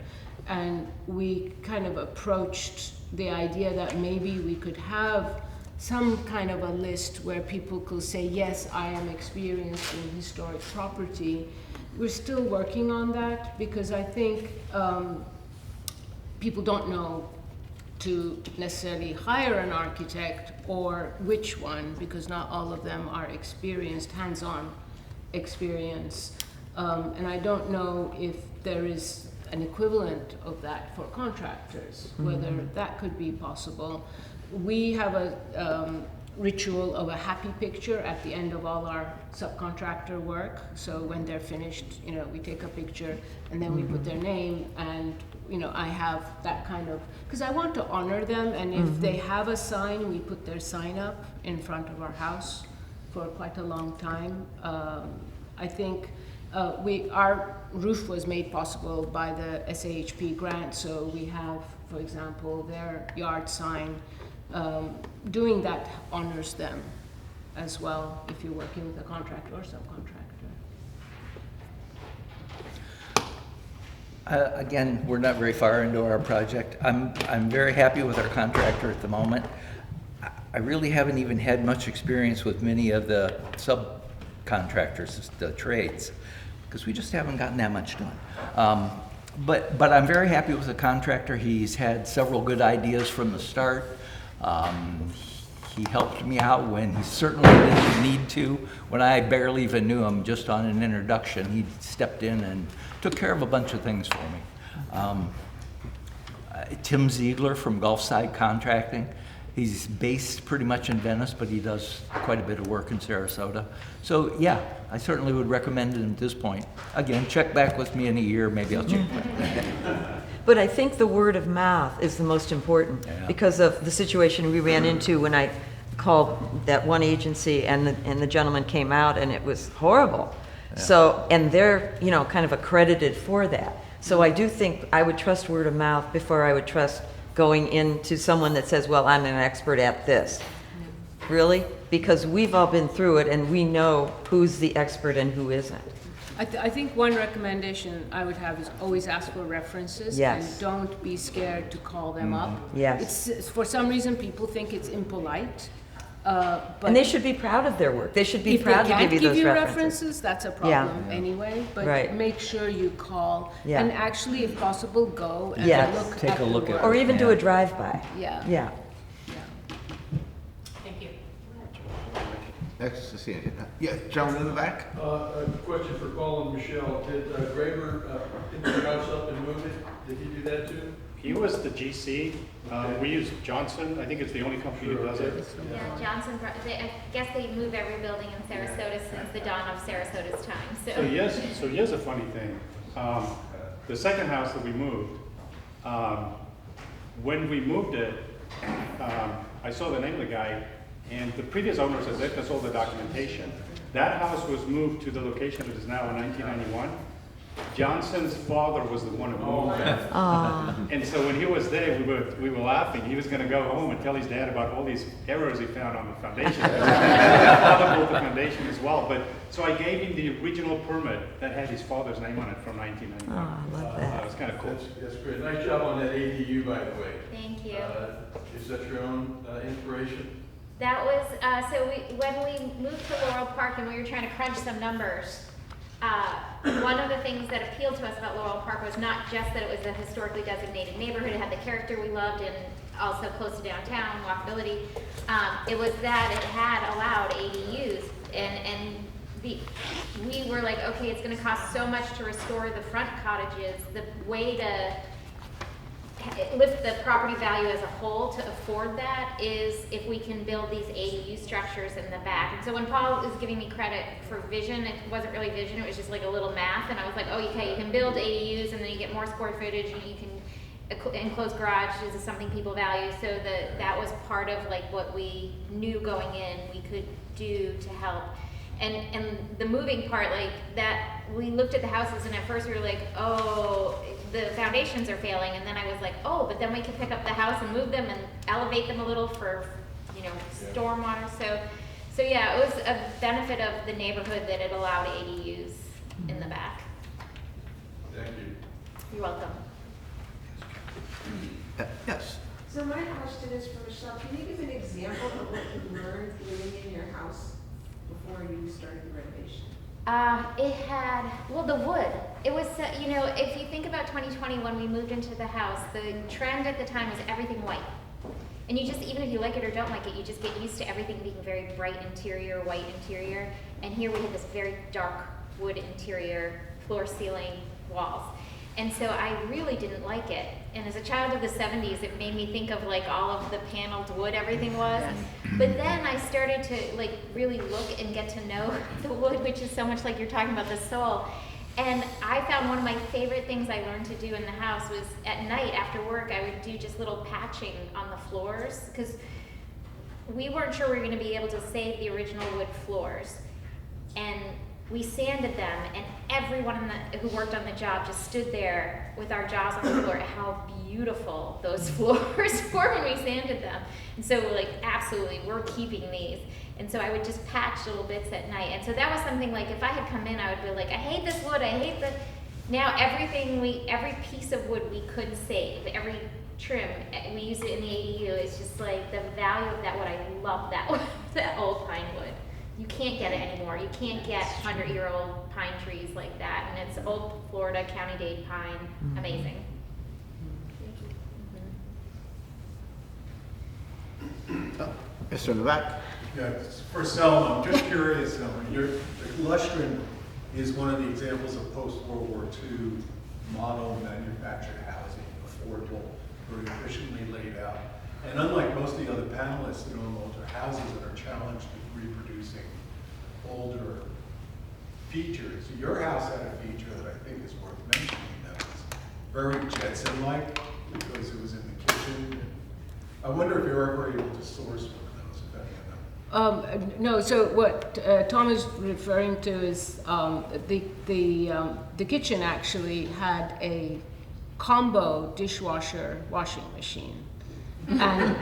and we kind of approached the idea that maybe we could have some kind of a list where people could say, yes, I am experienced in historic property. We're still working on that because I think people don't know to necessarily hire an architect or which one, because not all of them are experienced, hands-on experience. And I don't know if there is an equivalent of that for contractors, whether that could be possible. We have a ritual of a happy picture at the end of all our subcontractor work. So when they're finished, we take a picture and then we put their name, and I have that kind of, because I want to honor them, and if they have a sign, we put their sign up in front of our house for quite a long time. I think our roof was made possible by the SAHP grant, so we have, for example, their yard sign. Doing that honors them as well if you're working with a contractor or subcontractor. Again, we're not very far into our project. I'm very happy with our contractor at the moment. I really haven't even had much experience with many of the subcontractors, the trades, because we just haven't gotten that much done. But I'm very happy with the contractor. He's had several good ideas from the start. He helped me out when he certainly didn't need to. When I barely even knew him, just on an introduction, he stepped in and took care of a bunch of things for me. Tim Ziegler from Gulfside Contracting. He's based pretty much in Venice, but he does quite a bit of work in Sarasota. So yeah, I certainly would recommend it at this point. Again, check back with me in a year, maybe I'll check back. But I think the word of mouth is the most important because of the situation we ran into when I called that one agency and the gentleman came out and it was horrible. Yeah. So, and they're, you know, kind of accredited for that. So I do think I would trust word of mouth before I would trust going into someone that says, well, I'm an expert at this. Really? Because we've all been through it and we know who's the expert and who isn't. I think one recommendation I would have is always ask for references. Yes. And don't be scared to call them up. Yes. It's, for some reason, people think it's impolite. But And they should be proud of their work. They should be if proud they to give can't you those references. that's a problem anyway. But Right. make sure you call Yeah. and actually, if possible, go and Yes. look Take at a the look at work. Or even do Yeah. a drive-by. Yeah. Yeah. Thank you. Next, Cecilia. Yeah, gentleman in the back? A question for Paul and Michelle. Did Graber pick the house up and move it? Did he do that too? He was the GC. We use Johnson. I think it's the only company who does it. Yeah, Johnson, I guess they move every building in Sarasota since the dawn of Sarasota's time, So here's a funny thing. The second house that we moved, when we moved it, I saw the name of the guy, and the previous owner says that that's all the documentation. That house was moved to the location it is now in 1991. Johnson's father was the one who moved it. And so when he was there, we were laughing. He was going to go home and tell his dad about all these errors he found on the foundation. His father built the foundation as well. But so I gave him the original permit that had his father's name on it from 1991. Oh, I love that. It was kind of cool. That's great. Nice job on that ADU, by the way. Thank you. Is that your own inspiration? That was, when we moved to Laurel Park and we were trying to crunch some numbers, one of the things that appealed to us about Laurel Park was not just that it was a historically designated neighborhood, it had the character we loved and also close to downtown, walkability. It was that it had allowed ADUs and we were like, okay, it's gonna cost so much to restore the front cottages. The way to lift the property value as a whole to afford that is if we can build these ADU structures in the back. And so when Paul was giving me credit for vision, it wasn't really vision, it was just like a little math. And I was like, oh, okay, you can build ADUs and then you get more square footage and you can enclosed garages is something people value. So that was part of like what we knew going in we could do to help. And the moving part, like that, we looked at the houses and at first we were like, oh, the foundations are failing. And then I was like, oh, but then we could pick up the house and move them and elevate them a little for, stormwater. So yeah, it was a benefit of the neighborhood that it allowed ADUs in the back. Thank you. You're welcome. Yes. So my question is for Michelle. Can you give an example of what you learned living in your house before you started the renovation? It had, the wood. It was, if you think about 2020 when we moved into the house, the trend at the time was everything white. And you just, even if you like it or don't like it, you just get used to everything being very bright interior, white interior. And here we had this very dark wood interior, floor, ceiling, walls. And so I really didn't like it. And as a child of the 70s, it made me think of like all of the paneled wood everything was. But then I started to like really look and get to know the wood, which is so much like you're talking about the soul. And I found one of my favorite things I learned to do in the house was at night after work, I would do just little patching on the floors because we weren't sure we were going to be able to save the original wood floors. And we sanded them, and everyone who worked on the job just stood there with our jaws on the floor at how beautiful those floors were when we sanded them. And so we're like, absolutely, we're keeping these. And so I would just patch little bits at night. And so that was something like, if I had come in, I would be like, I hate this wood, I hate the... Now every piece of wood we could save, every trim, we use it in the ADU. It's just like the value of that wood, I love that wood, that old pine wood. You can't get it anymore. You can't get 100-year-old pine trees like that. And it's old Florida county date pine. Amazing. Mr. in the back. Yeah, for Selma, I'm just curious, Selma, the Lustrin is one of the examples of post-World War II model manufactured housing, affordable, very efficiently laid out. And unlike most of the other panelists that own older houses that are challenged with reproducing older features, your house had a feature that I think is worth mentioning that was very Jetson-like because it was in the kitchen. I wonder if you're ever able to source one of those, if any of them. No, so what Tom is referring to is the kitchen actually had a combo dishwasher washing machine. And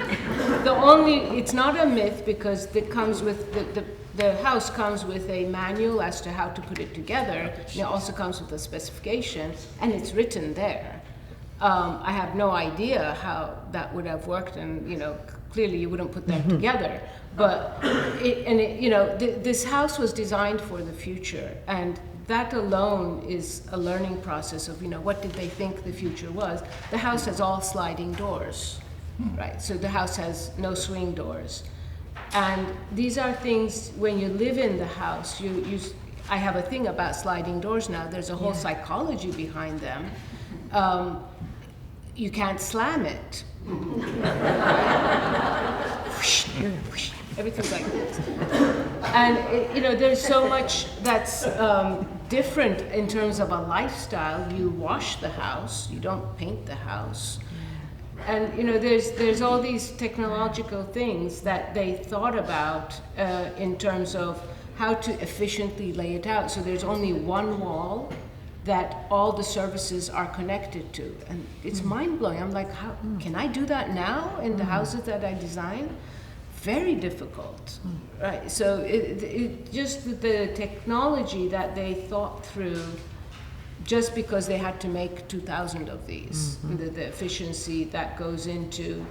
it's not a myth because it comes with, the house comes with a manual as to how to put it together. And it also comes with a specification, and it's written there. I have no idea how that would have worked, and clearly you wouldn't put that together. But this house was designed for the future, and that alone is a learning process of what did they think the future was. The house has all sliding doors, right? So the house has no swing doors, and these are things when you live in the house. I have a thing about sliding doors now. There's a whole psychology behind them. You can't slam it. Everything's like this. And there's so much that's different in terms of a lifestyle. You wash the house, you don't paint the house. And there's all these technological things that they thought about in terms of how to efficiently lay it out. So there's only one wall that all the services are connected to. And it's mind-blowing. I'm like, how can I do that now in the houses that I design? Very difficult, right? So it just the technology that they thought through just because they had to make 2,000 of these, the efficiency that goes into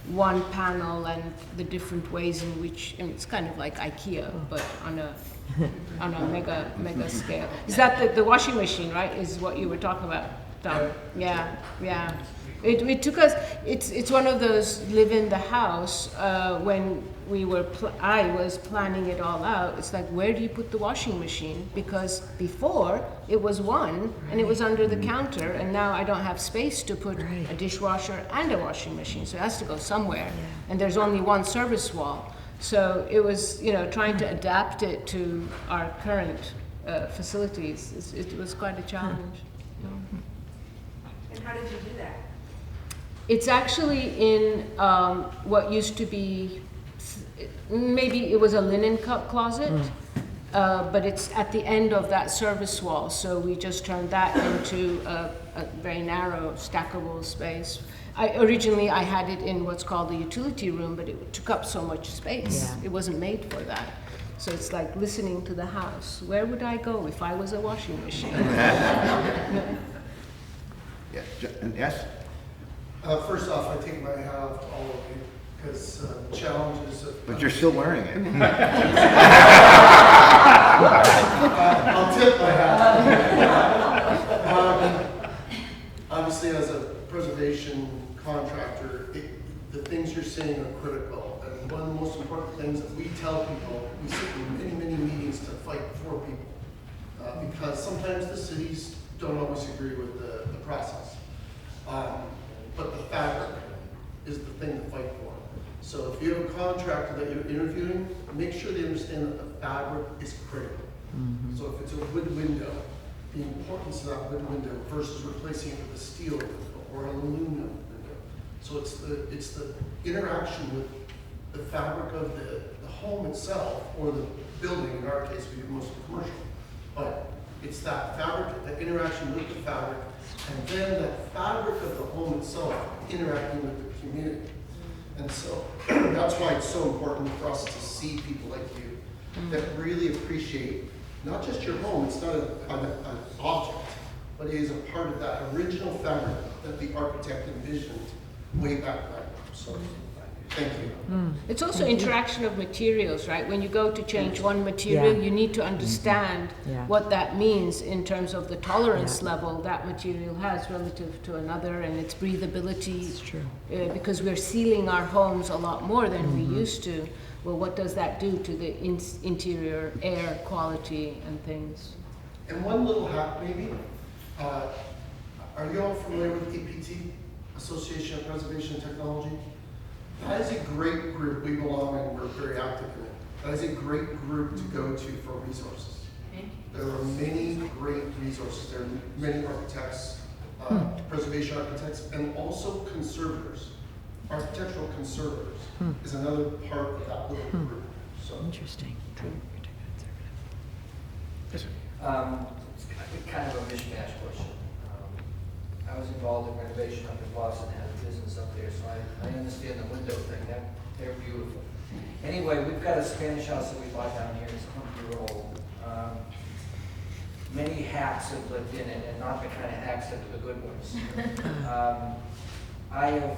one panel and the different ways in which, it's kind of like IKEA, but on a mega scale. Is that the washing machine, right? Is what you were talking about, Tom? Yeah. It took us. It's one of those live in the house when I was planning it all out. It's like, where do you put the washing machine? Because before it was one and it was under the counter, and now I don't have space to put a dishwasher and a washing machine, so it has to go somewhere. And there's only one service wall. So it was, trying to adapt it to our current facilities. It was quite a challenge. And how did you do that? It's actually in what used to be, maybe it was a linen closet, but it's at the end of that service wall. So we just turned that into a very narrow, stackable space. Originally, I had it in what's called the utility room, but it took up so much space. Yeah. It wasn't made for that. So it's like listening to the house. Where would I go if I was a washing machine? Yes? First off, I take my hat off to all of you, because challenges of... But you're still wearing it. I'll tip my hat. Obviously, as a preservation contractor, the things you're saying are critical. And one of the most important things that we tell people, we sit in many, many meetings to fight for people, because sometimes the cities don't always agree with the process. But the fabric is the thing to fight for. So if you have a contractor that you're interviewing, make sure they understand that the fabric is critical. So if it's a wood window, the importance of that wood window versus replacing it with a steel window or an aluminum window. So it's the interaction with the fabric of the home itself, or the building. In our case, we do mostly commercial. But it's that fabric, the interaction with the fabric, and then that fabric of the home itself interacting with the community. And so that's why it's so important for us to see people like you that really appreciate not just your home, it's not an object, but it is a part of that original fabric that the architect envisioned way back then. So Thank you. It's also interaction of materials, right? When you go to change one material, Yeah. you need to understand Yeah. what that means in terms of the tolerance level that material has relative to another and its breathability. It's true. Because we're sealing our homes a lot more than we used to. Well, what does that do to the interior air quality and things? And one little hack maybe, are you all familiar with APT, Association of Preservation Technology? That is a great group, we belong and we're very active in it. That is a great group to go to for resources. There are many great resources, there are many architects, preservation architects, and also conservators. Architectural conservators is another part of that little group. So Interesting. Yes, sir. It's kind of a mishmash question. I was involved in renovation up in Boston, had a business up there, so I understand the window thing, they're beautiful. Anyway, we've got a Spanish house that we bought down here, it's 100-year-old. Many hacks have lived in it, and not the kind of hacks that are the good ones. I have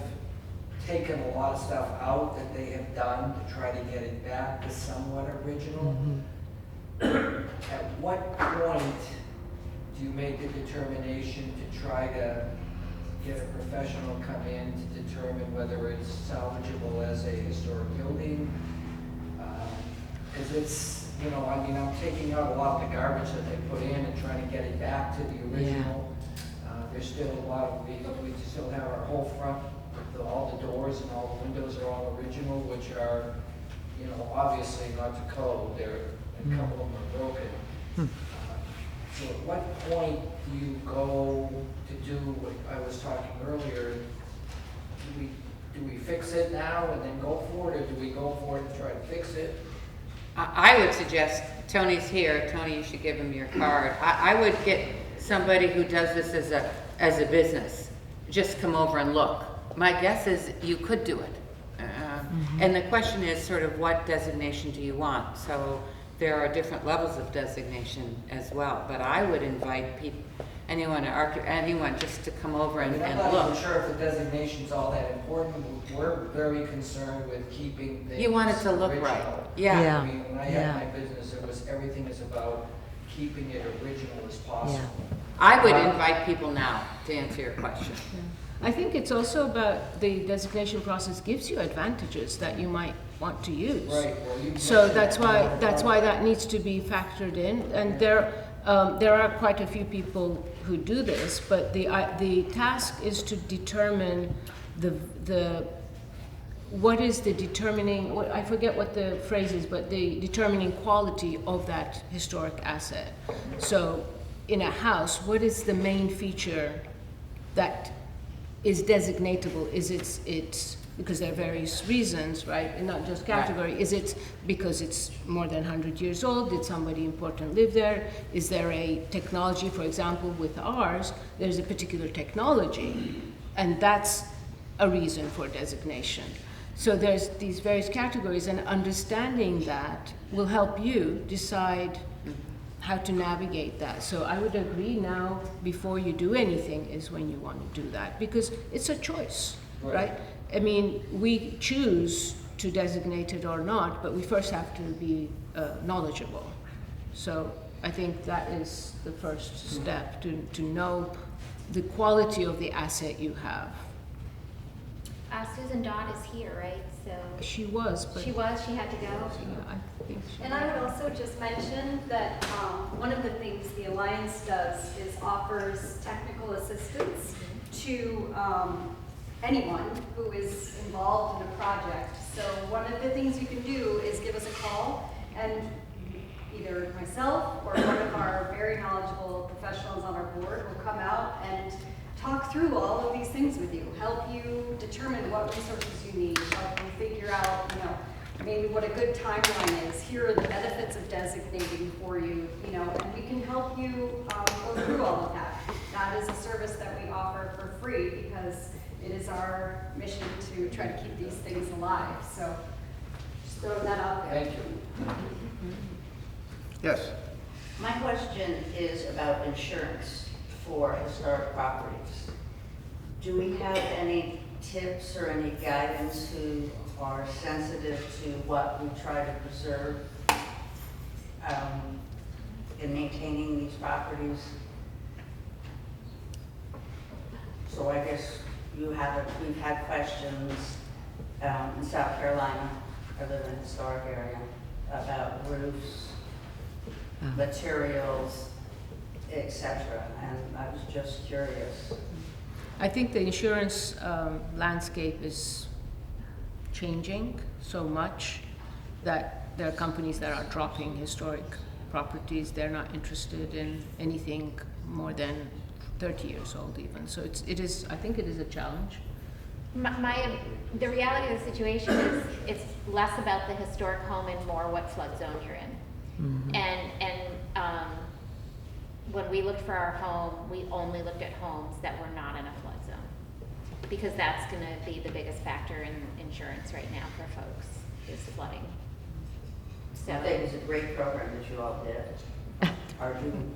taken a lot of stuff out that they have done to try to get it back to somewhat original. At what point do you make the determination to try to get a professional come in to determine whether it's salvageable as a historic building? Because it's, you know, I mean, I'm taking out a lot of the garbage that they put in and trying to get it back to the original. There's still a lot of, we still have our whole front, all the doors and all the windows are all original, which are, you know, obviously not to code. A couple of them are broken. So at what point do you go to do what I was talking earlier? Do we fix it now and then go for it, or do we go for it and try to fix it? I would suggest, Tony's here, Tony, you should give him your card. I would get somebody who does this as a business, just come over and look. My guess is you could do it. And the question is sort of what designation do you want? So there are different levels of designation as well, but I would invite people, anyone just to come over and I'm not look. even sure if the designation's all that important. We're very concerned with keeping things You want it to look right. original. Yeah. I mean, when I had my business, everything is about keeping it original as possible. I would invite people now to answer your question. I think it's also about the designation process gives you advantages that you might want to use. Right. Well, So that's why that needs to be factored in. And there are quite a few people who do this, but the task is to determine what is the determining. I forget what the phrase is, but the determining quality of that historic asset. So in a house, what is the main feature that is designatable? Is it's because there are various reasons, right? And not just category. Right. Is it because it's more than 100 years old? Did somebody important live there? Is there a technology, for example, with ours, there's a particular technology, and that's a reason for designation. So there's these various categories, and understanding that will help you decide how to navigate that. So I would agree now, before you do anything, is when you want to do that, because it's a choice, right? I mean, we choose to designate it or not, but we first have to be knowledgeable. So I think that is the first step, to know the quality of the asset you have. Susan Dodd is here, right? So She was, but... she had to go. Yeah, I think she And I would also just mention that one of the things the Alliance does is offers technical assistance to anyone who is involved in a project. So one of the things you can do is give us a call, and either myself or one of our very knowledgeable professionals on our board will come out and talk through all of these things with you, help you determine what resources you need, help you figure out, maybe what a good timeline is. Here are the benefits of designating for you, and we can help you go through all of that. That is a service that we offer for free because it is our mission to try to keep these things alive. So just throwing that out there. Thank you. Yes. My question is about insurance for historic properties. Do we have any tips or any guidance who are sensitive to what we try to preserve in maintaining these properties? So I guess we've had questions in South Carolina, I live in a historic area, about roofs, materials, etc. And I was just curious. I think the insurance landscape is changing so much that there are companies that are dropping historic properties. They're not interested in anything more than 30 years old even. So I think it is a challenge. The reality of the situation is it's less about the historic home and more what flood zone you're in. And when we looked for our home, we only looked at homes that were not in a flood zone, because that's going to be the biggest factor in insurance right now for folks, is flooding. So I think it was a great program that you all did. Are you?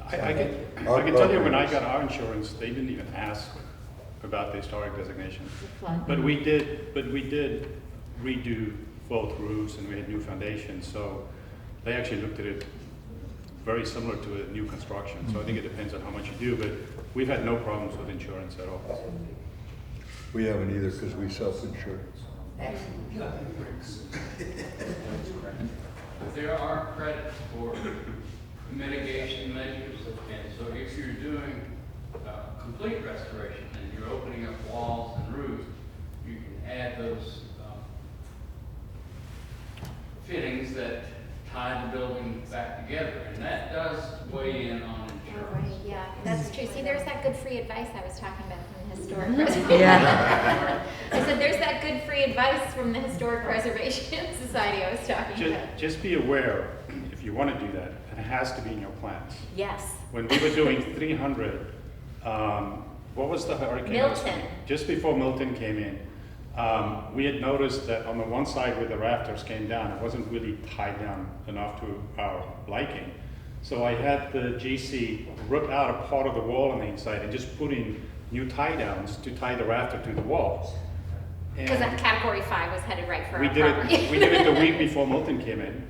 I can tell you when I got our insurance, they didn't even ask about the historic designation. But we did redo both roofs and we had new foundations, so they actually looked at it very similar to a new construction. So I think it depends on how much you do, but we've had no problems with insurance at all. We haven't either because we self-insure. There are credits for mitigation measures, and so if you're doing complete restoration and you're opening up walls and roofs, you can add those fittings that tie the building back together, and that does weigh in on insurance. Right, yeah, that's true. See, there's that good free advice I was talking about from the Historic Preservation. I said there's that good free advice from the Historic Preservation Society I was talking about. Just be aware, if you want to do that, it has to be in your plans. Yes. When we were doing 300, what was the hurricane? Milton. Just before Milton came in, we had noticed that on the one side where the rafters came down, it wasn't really tied down enough to our liking. So I had the GC rip out a part of the wall on the inside and just put in new tie downs to tie the rafter to the wall. Because that Category 5 was headed right for we our did property. it. We did it the week before Milton came in,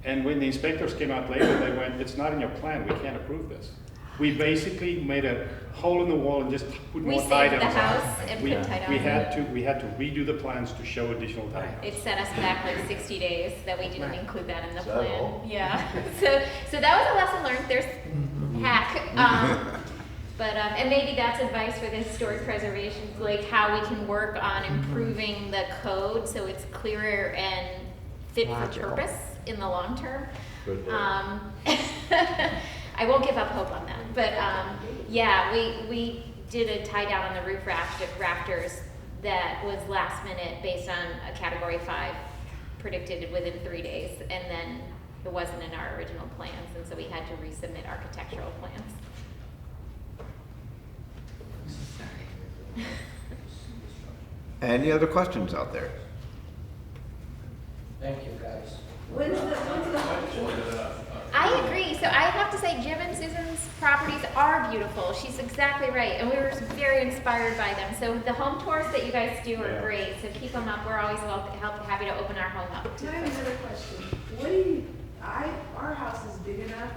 and when the inspectors came out later, they went, "It's not in your plan. We can't approve this." We basically made a hole in the wall and just put more tie downs on. We saved the house and put tie downs. We had to redo the plans to show additional tie downs. It set us back like 60 days that we didn't include that in the Is that plan. all? Yeah. So that was a lesson learned. There's hack. And maybe that's advice for the historic preservation, like how we can work on improving the code so it's clearer and fit for purpose in the long term. I won't give up hope on that, but yeah, we did a tie down on the roof rafters that was last minute based on a Category 5 predicted within 3 days, and then it wasn't in our original plans, and so we had to resubmit architectural plans. Any other questions out there? Thank you, guys. I agree. So I have to say, Jim and Susan's properties are beautiful. She's exactly right, and we were very inspired by them. So the home tours that you guys do are great. So keep them up. We're always happy to open our home up. I have another question. Our house is big enough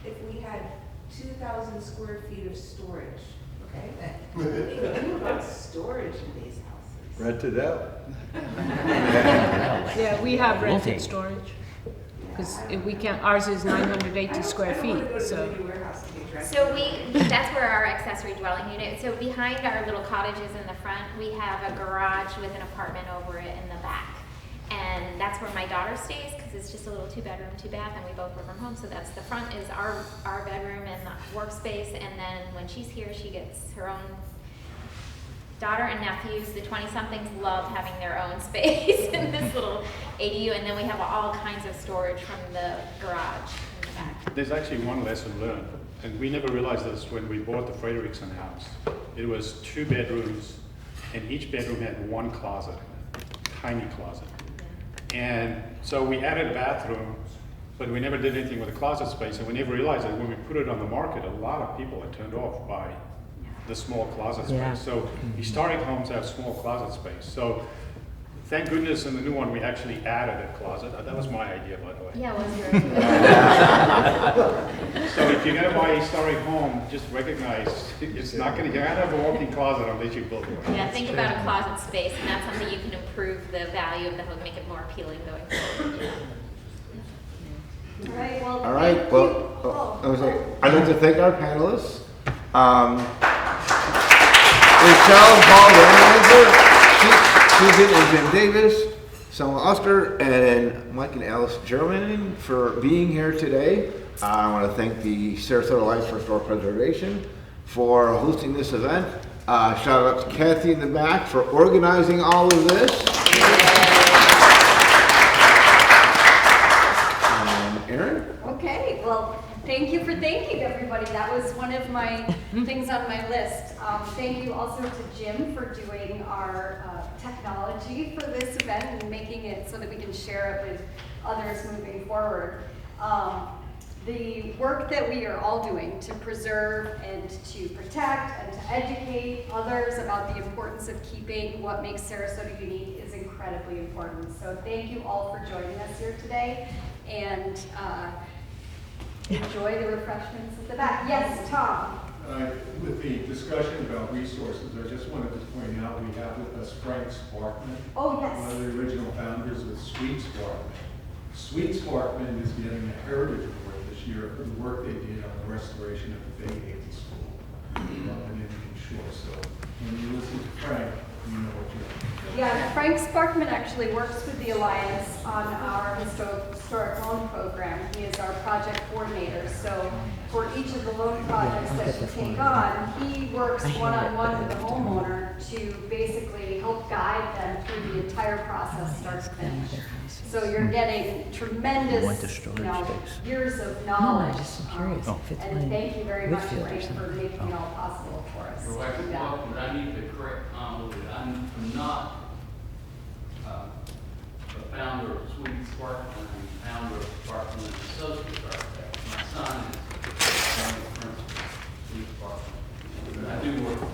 if we had 2,000 square feet of storage. Okay. What do you do about storage in these houses? Rent it out. Yeah, we have rented storage. Because we can't, ours is 980 square feet, so. So that's where our accessory dwelling unit, so behind our little cottages in the front, we have a garage with an apartment over it in the back. And that's where my daughter stays, because it's just a little 2-bedroom, 2-bath, and we both work from home. So that's the front is our bedroom and the workspace, and then when she's here, she gets her own daughter and nephews. The 20-somethings love having their own space in this little ADU, and then we have all kinds of storage from the garage in the back. There's actually one lesson learned, and we never realized this when we bought the Frederickson house. It was 2 bedrooms, and each bedroom had 1 closet, tiny closet. And so we added a bathroom, but we never did anything with the closet space, and we never realized that when we put it on the market, a lot of people are turned off by the small closet Yeah. space. So historic homes have small closet space. So thank goodness in the new one, we actually added a closet. That was my idea, by the way. Yeah, was yours. So if you're gonna buy a historic home, just recognize it's not gonna, you're gonna have a walk-in closet unless you build one. Yeah, think about a closet space, and that's something you can improve the value of the home, make it more appealing going forward. All right, well. All right, thank well, you. I was like, I'd like to thank our panelists. Michelle, Paul, Susan and Jim Davis, Selma Oscar, and Mike and Alice Jeromin for being here today. I want to thank the Sarasota Alliance for Historic Preservation for hosting this event. Shout out to Kathy in the back for organizing all of this. Aaron? Okay, well, thank you for thanking everybody. That was one of my things on my list. Thank you also to Jim for doing our technology for this event and making it so that we can share it with others moving forward. The work that we are all doing to preserve and to protect and to educate others about the importance of keeping what makes Sarasota unique is incredibly important. So thank you all for joining us here today, and enjoy the refreshments at the back. Yes, Tom. With the discussion about resources, I just wanted to point out we have with us Frank Sparkman. Oh, yes. One of the original founders of Sweet Sparkman. Sweet Sparkman is getting a Heritage Award this year for the work they did on the restoration of the Bayhaven School up in Indian Shore. So when you listen to Frank, you know what you're doing. Yeah, Frank Sparkman actually works with the Alliance on our historic loan program. He is our project coordinator. So for each of the loan projects that we take on, he works one-on-one with the homeowner to basically help guide them through the entire process, start to finish. So you're getting tremendous, years of knowledge. And thank you very much, Frank, for making it all possible for us. You're welcome, but I need to correct comment that I'm not a founder of Sweet Sparkman, I'm founder of Sparkman and Associates Architect. My son is founder principal of Sweet Sparkman. I do work with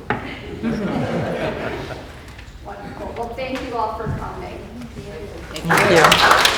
Wonderful. Well, thank you all for coming. Thank you.